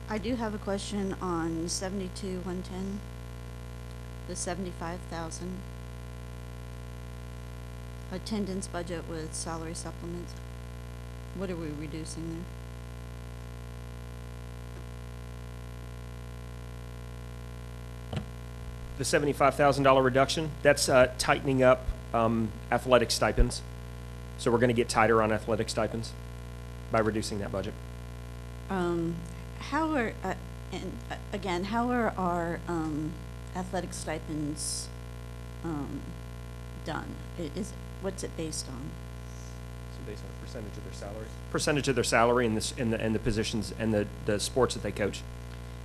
I do have a question on 72-110, the 75,000 attendance budget with salary supplements. What are we reducing there? The $75,000 reduction, that's tightening up athletic stipends. So we're going to get tighter on athletic stipends by reducing that budget. How are, again, how are our athletic stipends done? What's it based on? So based on a percentage of their salary? Percentage of their salary and the positions and the sports that they coach.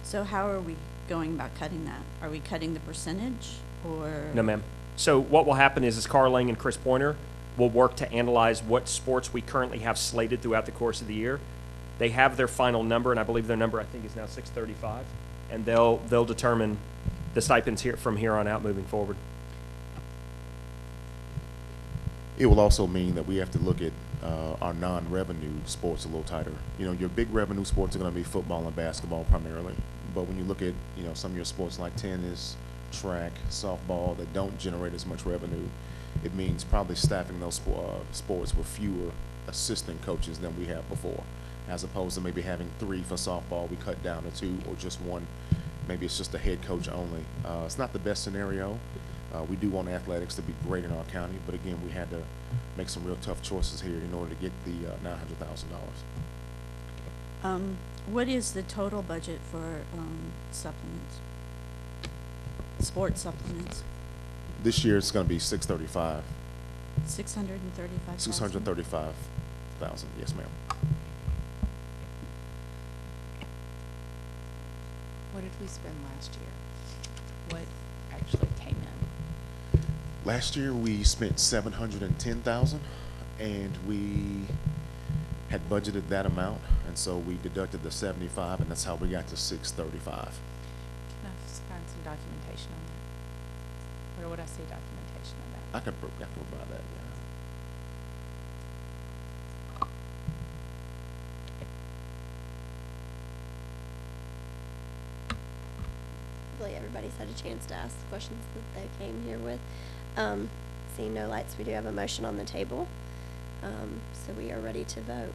So how are we going about cutting that? Are we cutting the percentage, or? No, ma'am. So what will happen is Carl Lang and Chris Pointer will work to analyze what sports we currently have slated throughout the course of the year. They have their final number, and I believe their number, I think, is now 635. and they'll determine the stipends here, from here on out moving forward. It will also mean that we have to look at our non-revenue sports a little tighter. You know, your big revenue sports are going to be football and basketball primarily. But when you look at, you know, some of your sports like tennis, track, softball that don't generate as much revenue, it means probably staffing those sports with fewer assistant coaches than we have before. As opposed to maybe having 3 for softball, we cut down to 2 or just 1. Maybe it's just a head coach only. It's not the best scenario. We do want athletics to be great in our county, but again, we had to make some real tough choices here in order to get the $900,000. What is the total budget for supplements? Sports supplements? This year it's going to be 635. 635,000? 635,000, yes, ma'am. What did we spend last year? What actually came in? Last year we spent 710,000, and we had budgeted that amount, and so we deducted the 75, and that's how we got to 635. Can I find some documentation on that? Where would I see documentation on that? I can provide that, yeah. Hopefully everybody's had a chance to ask the questions that they came here with. Seeing no lights, we do have a motion on the table. So we are ready to vote.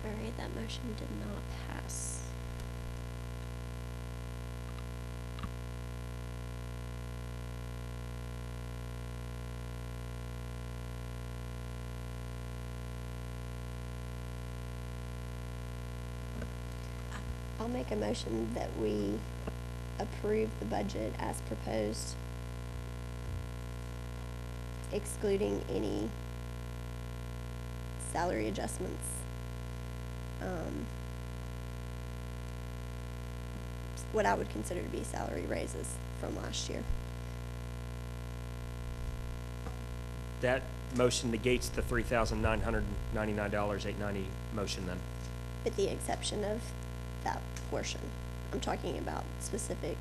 All right, that motion did not pass. I'll make a motion that we approve the budget as proposed, excluding any salary adjustments. What I would consider to be salary raises from last year. That motion negates the $3,999.890 motion then. With the exception of that portion. I'm talking about specific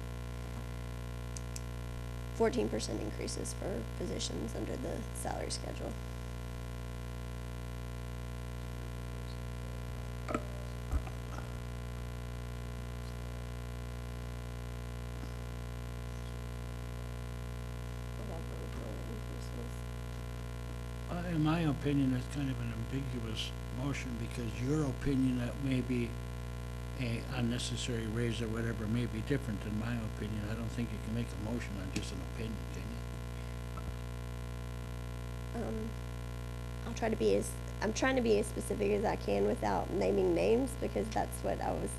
14% increases for positions under the salary schedule. In my opinion, it's kind of an ambiguous motion, because your opinion that may be a unnecessary raise or whatever may be different than my opinion. I don't think you can make a motion on just an opinion, can you? I'm trying to be as specific as I can without naming names, because that's what I was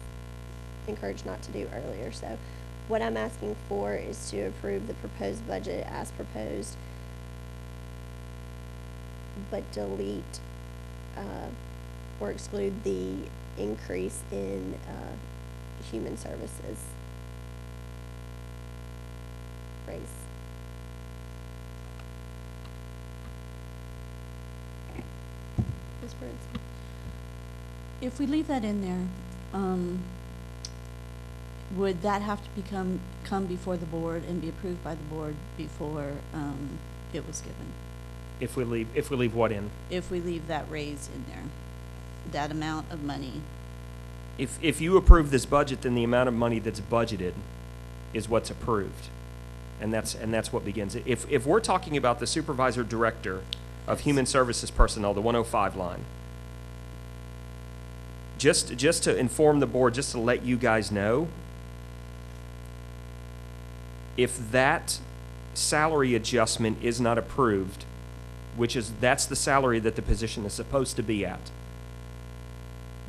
encouraged not to do earlier. So what I'm asking for is to approve the proposed budget as proposed, but delete or exclude the increase in human services raise. Ms. Bernstein? If we leave that in there, would that have to come before the board and be approved by the board before, it was given? If we leave what in? If we leave that raise in there, that amount of money, If you approve this budget, then the amount of money that's budgeted is what's approved. And that's what begins it. If we're talking about the supervisor director of human services personnel, the 105 line, just to inform the board, just to let you guys know, if that salary adjustment is not approved, that's the salary that the position is supposed to be at,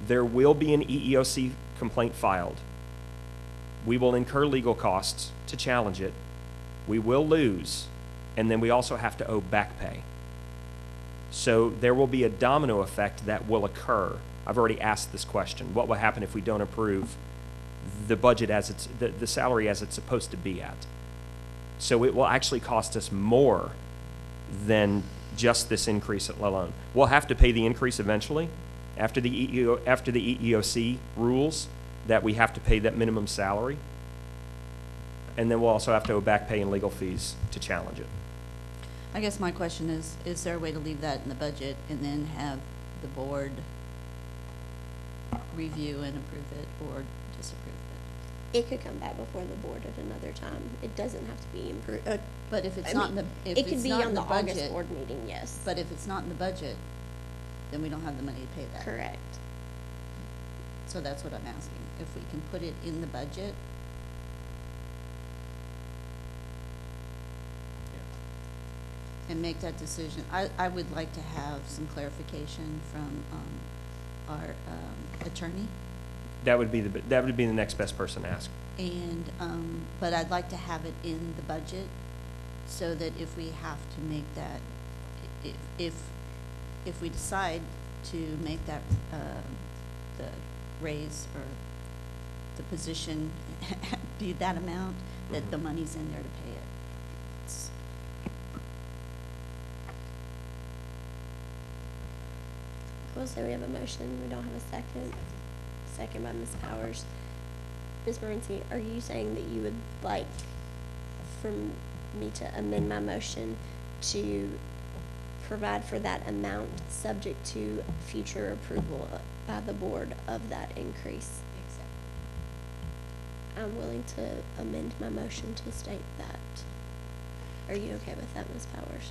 there will be an EEOC complaint filed. We will incur legal costs to challenge it. We will lose, and then we also have to owe back pay. So there will be a domino effect that will occur. I've already asked this question. What will happen if we don't approve the budget as the salary as it's supposed to be at? So it will actually cost us more than just this increase alone. We'll have to pay the increase eventually after the EEOC rules that we have to pay that minimum salary. And then we'll also have to owe back pay and legal fees to challenge it. I guess my question is there a way to leave that in the budget and then have the board review and approve it or disapprove it? It could come back before the board at another time. It doesn't have to be improved. But if it's not in the, if It could it's be not on in the the August budget, board meeting, yes. but if it's not in the budget, then we don't have the money to pay that. Correct. So that's what I'm asking. If we can put it in the budget, and make that decision. I would like to have some clarification from our attorney. That would be the next best person to ask. And, but I'd like to have it in the budget so that if we have to make that, if we decide to make that, the raise or the position be that amount, that the money's in there to pay it. It's- I will say we have a motion, we don't have a second. Second by Ms. Powers. Ms. Morency, are you saying that you would like for me to amend my motion to provide for that amount subject to future approval by the board of that increase? I'm willing to amend my motion to state that. Are you okay with that, Ms. Powers?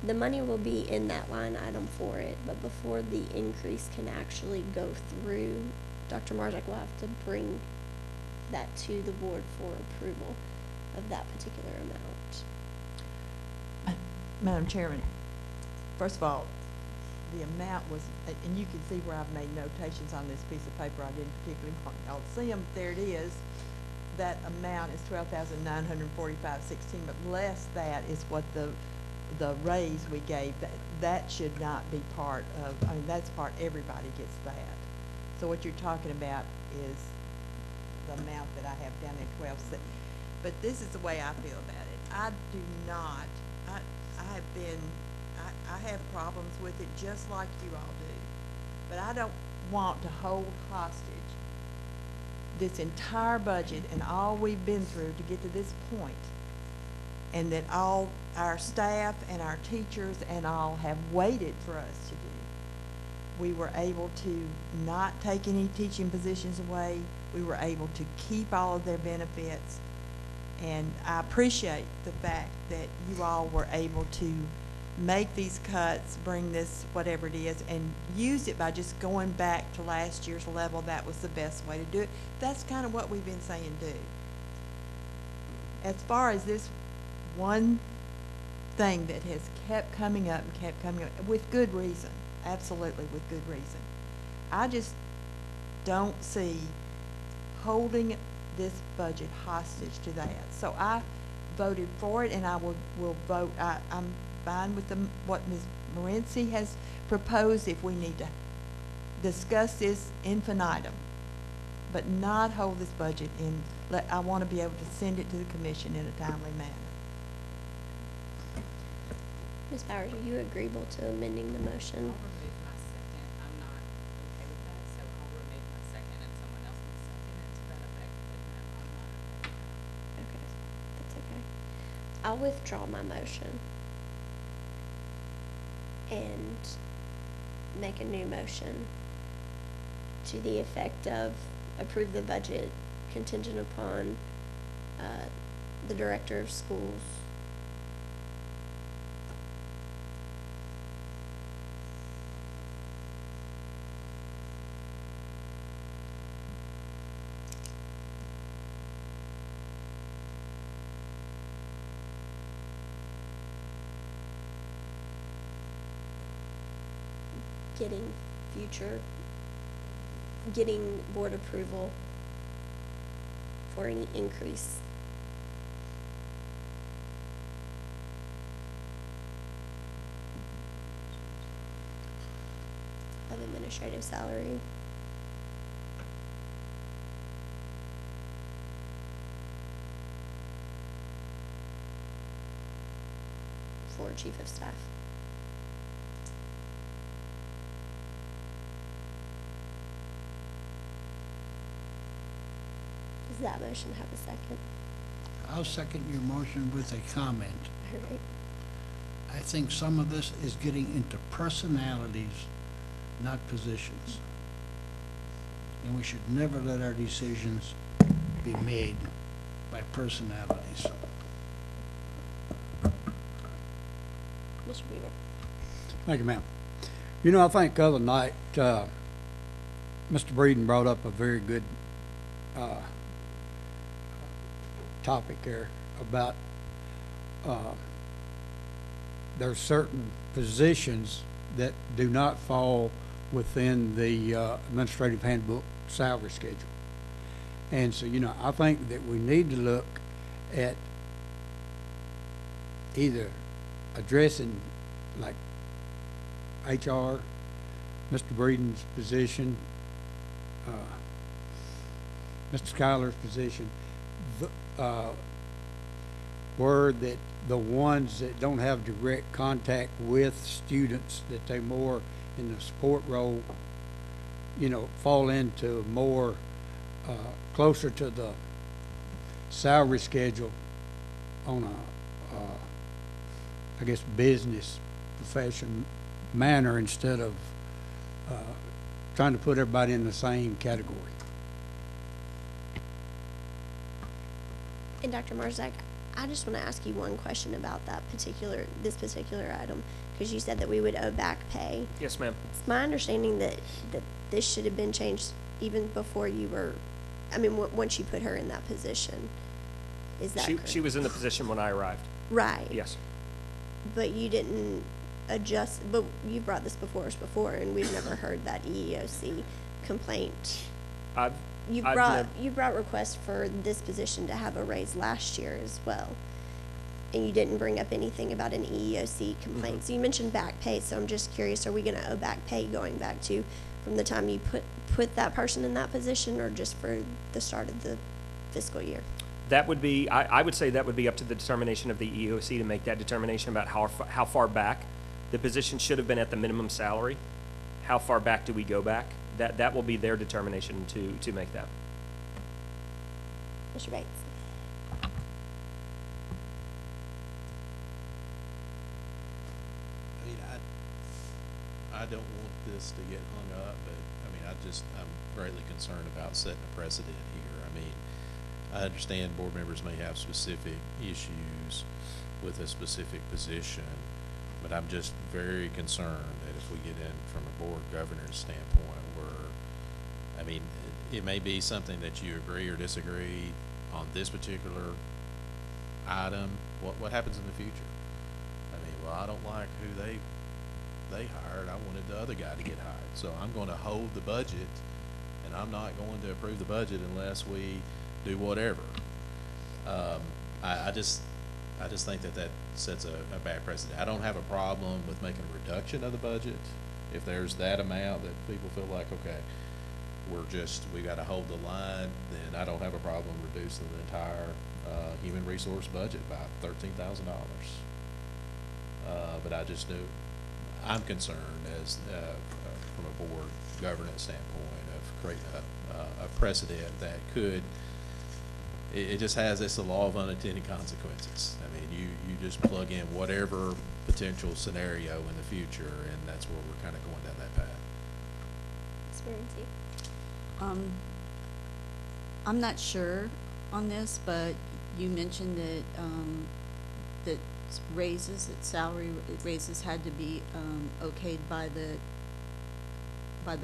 The money will be in that line item for it, but before the increase can actually go through, Dr. Marzak will have to bring that to the board for approval of that particular amount. Madam Chairman, first of all, the amount was, and you can see where I've made notations on this piece of paper. I didn't particularly want y'all to see them. There it is. That amount is $12,945.16, but less that is what the raise we gave. That should not be part of, I mean, that's part, everybody gets that. So what you're talking about is the amount that I have down there, 12. But this is the way I feel about it. I do not, I have problems with it just like you all do. But I don't want to hold hostage this entire budget and all we've been through to get to this point, and that all our staff and our teachers and all have waited for us to do. We were able to not take any teaching positions away. We were able to keep all of their benefits. And I appreciate the fact that you all were able to make these cuts, bring this, whatever it is, and use it by just going back to last year's level. That was the best way to do it. That's kind of what we've been saying do. As far as this one thing that has kept coming up and kept coming up, with good reason, absolutely with good reason, I just don't see holding this budget hostage to that. So I voted for it, and I will vote. I'm fine with what Ms. Morency has proposed if we need to discuss this infinitum, but not hold this budget in. I want to be able to send it to the commission in a timely manner. Ms. Powers, are you agreeable to amending the motion? I'll remove my second. I'm not okay with that, so I'll remove my second and someone else will second it to that effect, but no, I'm not okay with that. Okay, that's okay. I'll withdraw my motion and make a new motion to the effect of approve the budget contingent upon the director of schools getting board approval for any increase of administrative salary for chief of staff. Does that motion have a second? I'll second your motion with a comment. All right. I think some of this is getting into personalities, not positions. And we should never let our decisions be made by personalities. Mr. Weaver. Thank you, ma'am. You know, I think the other night, Mr. Breeden brought up a very good topic there about there's certain positions that do not fall within the administrative handbook salary schedule. And so, you know, I think that we need to look at either addressing like HR, Mr. Breeden's position, Mr. Schuyler's position, where that the ones that don't have direct contact with students, that they more in the support role, you know, fall into more closer to the salary schedule on a I guess business profession manner, instead of trying to put everybody in the same category. And Dr. Marzak, I just want to ask you one question about this particular item, because you said that we would owe back pay. Yes, ma'am. It's my understanding that this should have been changed even before you were, once you put her in that position. Is that correct? She was in the position when I arrived. Right. Yes. But you didn't adjust, but you brought this before us before, and we've never heard that EEOC complaint. You brought requests for this position to have a raise last year as well, and you didn't bring up anything about an EEOC complaint. Mm-hmm. So you mentioned back pay, so I'm just curious, are we going to owe back pay going back to from the time you put that person in that position, or just for the start of the fiscal year? That would be, I would say that would be up to the determination of the EEOC to make that determination about how far back the position should have been at the minimum salary. How far back do we go back? That will be their determination to make that. Mr. Bates. I mean, I don't want this to get hung up, but, I'm greatly concerned about setting a precedent here. I mean, I understand board members may have specific issues with a specific position, but I'm just very concerned that if we get in from a board governance standpoint it may be something that you agree or disagree on this particular item. What happens in the future? I don't like who they hired. I wanted the other guy to get hired. So I'm going to hold the budget, and I'm not going to approve the budget unless we do whatever. I just think that sets a bad precedent. I don't have a problem with making a reduction of the budget if there's that amount that people feel like, okay, we got to hold the line. Then I don't have a problem reducing the entire human resource budget by $13,000. But I just knew, I'm concerned as, from a board governance standpoint of creating a precedent that could, it just has, it's a law of unintended consequences. I mean, you just plug in whatever potential scenario in the future, and that's where we're kind of going down that path. Ms. Morency? I'm not sure on this, but you mentioned that, that raises, that salary raises had to be, okayed by the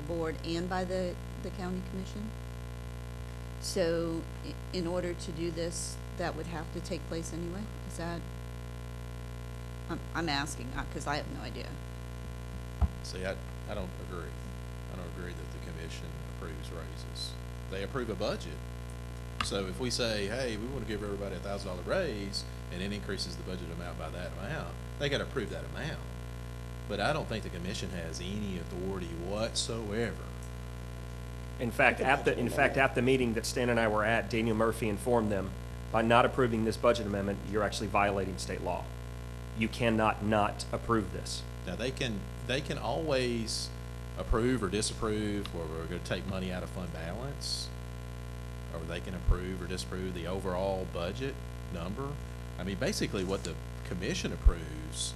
board and by the county commission? So, in order to do this, that would have to take place anyway? Is that, I'm asking, because I have no idea. See, I don't agree. I don't agree that the commission approves raises. They approve a budget. So if we say, hey, we want to give everybody a $1,000 raise, and it increases the budget amount by that amount, they got to approve that amount. But I don't think the commission has any authority whatsoever. In fact, at the meeting that Stan and I were at, Daniel Murphy informed them, by not approving this budget amendment, you're actually violating state law. You cannot not approve this. Now, they can always approve or disapprove, or we're going to take money out of fund balance, or they can approve or disapprove the overall budget number. I mean, basically what the commission approves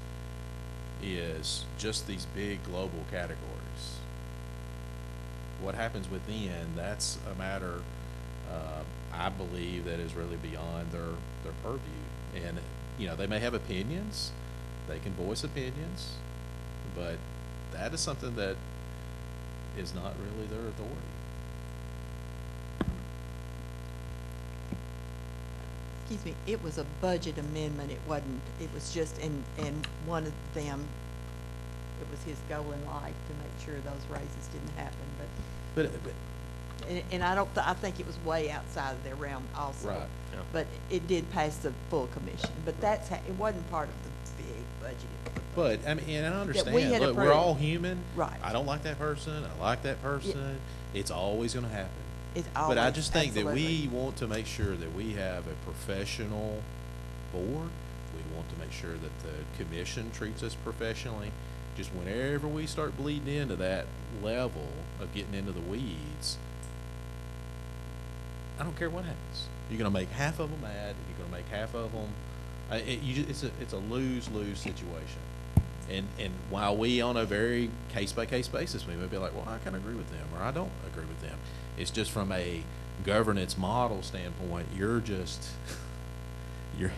is just these big global categories. What happens within, that's a matter, I believe, that is really beyond their purview. And, you know, they may have opinions, they can voice opinions, but that is something that is not really their authority. Excuse me, it was a budget amendment, it wasn't, it was just, and one of them, it was his goal in life to make sure those raises didn't happen, But and I don't, I think it was way outside of their realm also. Right. Yeah. But it did pass the full commission, but that's, it wasn't part of the big budget. But, I mean, and I we understand, had look, we're approved. all human. Right. I don't like that person, I like that person. It's always gonna happen. It's But I always- just think that absolutely. we want to make sure that we have a professional board. We want to make sure that the commission treats us professionally. Just whenever we start bleeding into that level of getting into the weeds, I don't care what happens. You're gonna make half of them mad, and you're gonna make half of them, it's a lose-lose situation. And while we, on a very case-by-case basis, we may be like, well, I kind of agree with them, or I don't agree with them. It's just from a governance model standpoint, you're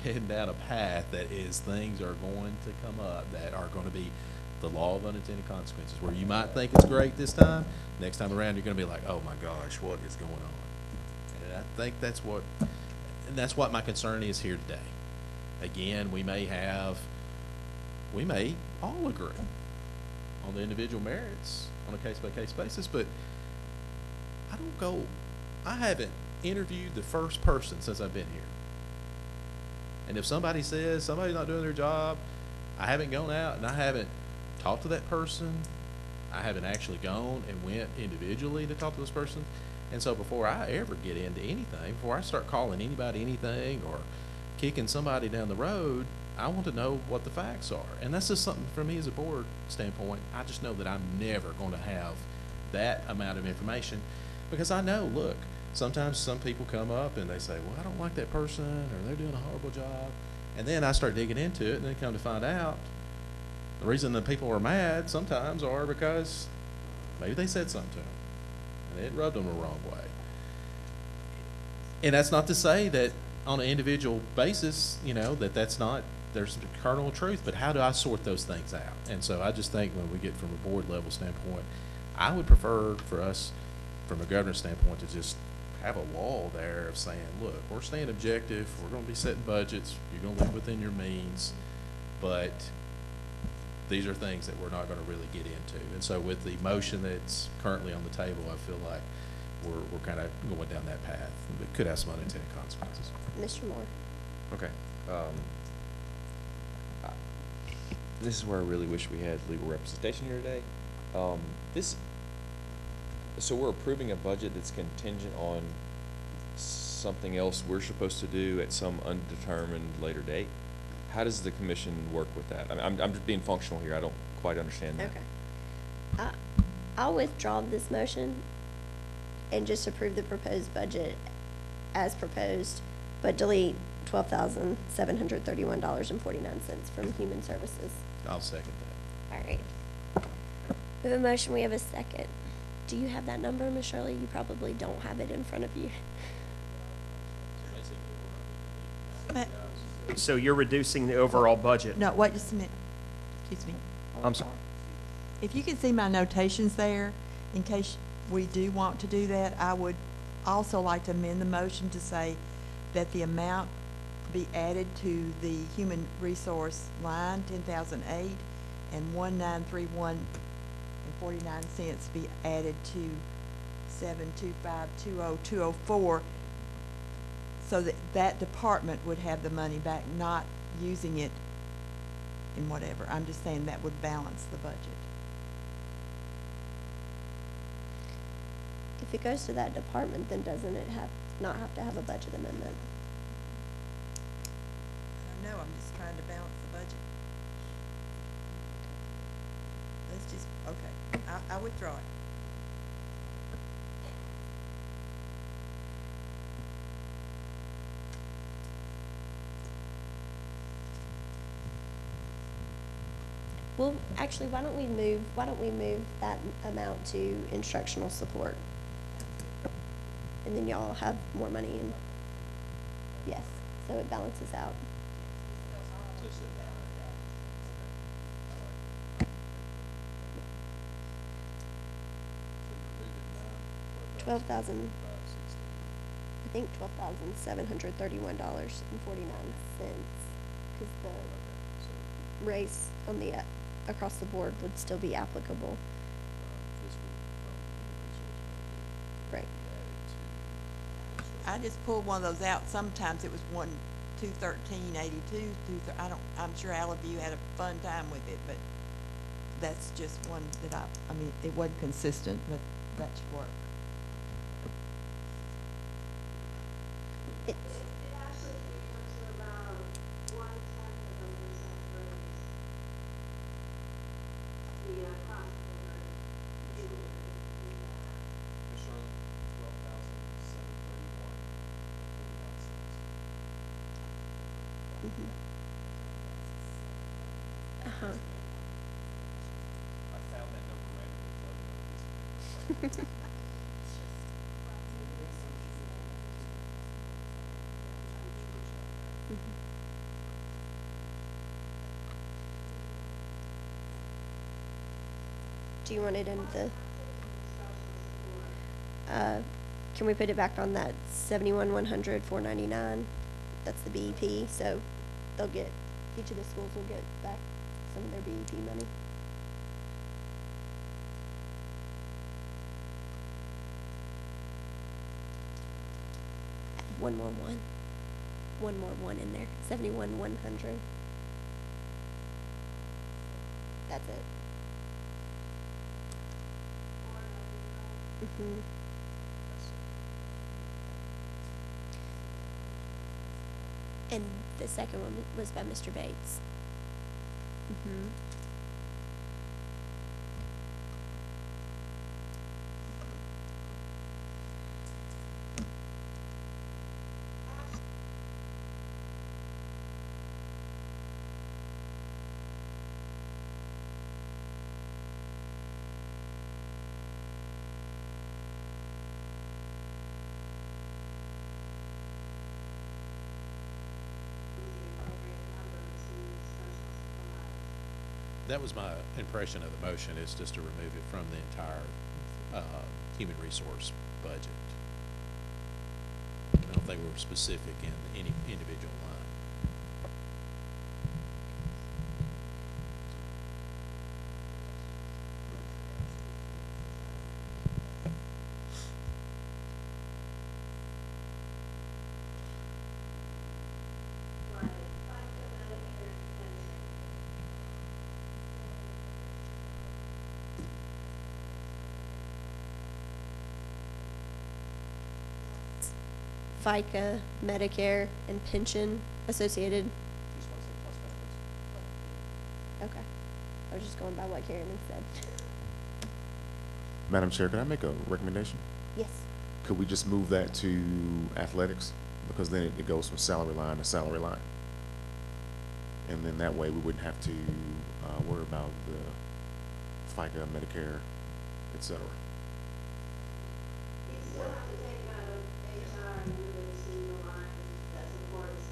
heading down a path that is, things are going to come up that are gonna be the law of unintended consequences, where you might think it's great this time, next time around, you're gonna be like, oh my gosh, what is going on? And I think that's what my concern is here today. Again, we may all agree on the individual merits on a case-by-case basis, but I haven't interviewed the first person since I've been here. And if somebody says somebody's not doing their job, I haven't gone out and I haven't talked to that person. I haven't actually gone and went individually to talk to this person. And so before I ever get into anything, before I start calling anybody anything or kicking somebody down the road, I want to know what the facts are. And that's just something for me as a board standpoint. I just know that I'm never going to have that amount of information, because I know, look, sometimes some people come up and they say, well, I don't like that person, or they're doing a horrible job. And then I start digging into it, and then come to find out the reason that people are mad sometimes are because maybe they said something to them and it rubbed them the wrong way. And that's not to say that on an individual basis, you know, that's not, there's a kernel of truth, but how do I sort those things out? And so I just think when we get from a board level standpoint, I would prefer for us, from a governance standpoint, to just have a wall there of saying, look, we're staying objective, we're gonna be setting budgets, you're gonna live within your means, but these are things that we're not gonna really get into. And so with the motion that's currently on the table, I feel like we're kind of going down that path. It could have some unintended consequences. Mr. Moore? Okay. This is where I really wish we had legal representation here today. So we're approving a budget that's contingent on something else we're supposed to do at some undetermined later date. how does the commission work with that? I'm just being functional here. I don't quite understand that. Okay. I'll withdraw this motion and just approve the proposed budget as proposed, but delete $12,731.49 from human services. I'll second that. All right. We have a motion, we have a second. Do you have that number, Ms. Shirley? You probably don't have it in front of you. So you're reducing the overall budget? No, wait just a minute. Excuse me. I'm sorry. If you can see my notations there, in case we do want to do that, I would also like to amend the motion to say that the amount be added to the human resource line, 10,008, and 1931.49 be added to 72520-204, so that that department would have the money back, not using it in whatever. I'm just saying that would balance the budget. If it goes to that department, then doesn't it not have to have a budget amendment? I don't know, I'm just trying to balance the budget. Let's just, okay, I withdraw it. Well, actually, why don't we move that amount to instructional support? And then y'all have more money in, yes, so it balances out. $12,000, I think $12,731.49, because the raise on the, across the board would still be applicable. Right. I just pulled one of those out. Sometimes it was 213.82. I'm sure all of you had a fun time with it, but that's just one that I mean, it wasn't consistent, but that should work. It, It actually comes to about 1/10 of a percent raise. The cost of the raise, you would do that. Ms. Shirley, $12,731.49. uh-huh. I found that number randomly floating on a piece of paper. Do you want it in the, can we put it back on that 71,100,499? That's the BEP, so they'll get, each of the schools will get back some of their BEP money. Add one more one in there, 71,100. That's it. Mm-hmm. And the second one was by Mr. Bates. Mm-hmm. That was my impression of the motion, is just to remove it from the entire, human resource budget. I don't think we were specific in any individual line. Right, FICA, Medicare, and pension. FICA, Medicare, and pension associated. You just want to say plus Okay. I was just going by what Karen had said. Madam Chair, can I make a recommendation? Yes. Could we just move that to athletics? Because then it goes from salary line to salary line. And then that way we wouldn't have to, worry about the FICA, Medicare, et cetera. You still have to take it out of HR and move it to the line that supports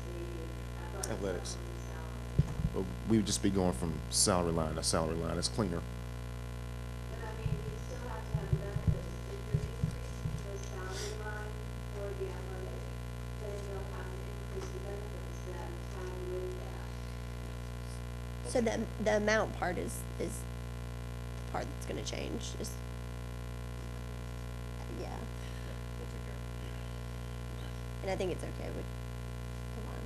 the Athletics. salary. But we would just be going from salary line to salary line. It's cleaner. But I mean, you still have to have the benefits. If you're increasing the salary line for the athletic, then you'll have to increase the benefits that tag with that. So the amount part is the part that's gonna change, is, yeah. And I think it's okay with, come on.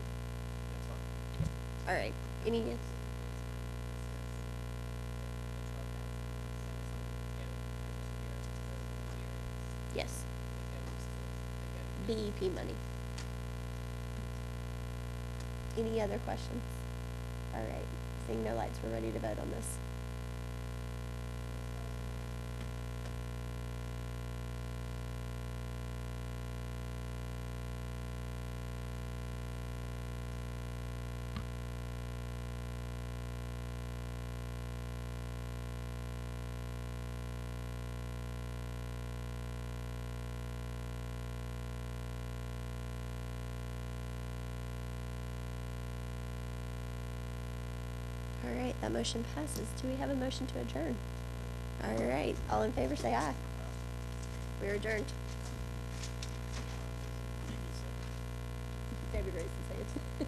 All right, any, yes. BEP money. Any other questions? All right, seeing no lights, we're ready to vote on this. All right, that motion passes. Do we have a motion to adjourn? All right, all in favor say aye. We're adjourned. David raised his hand.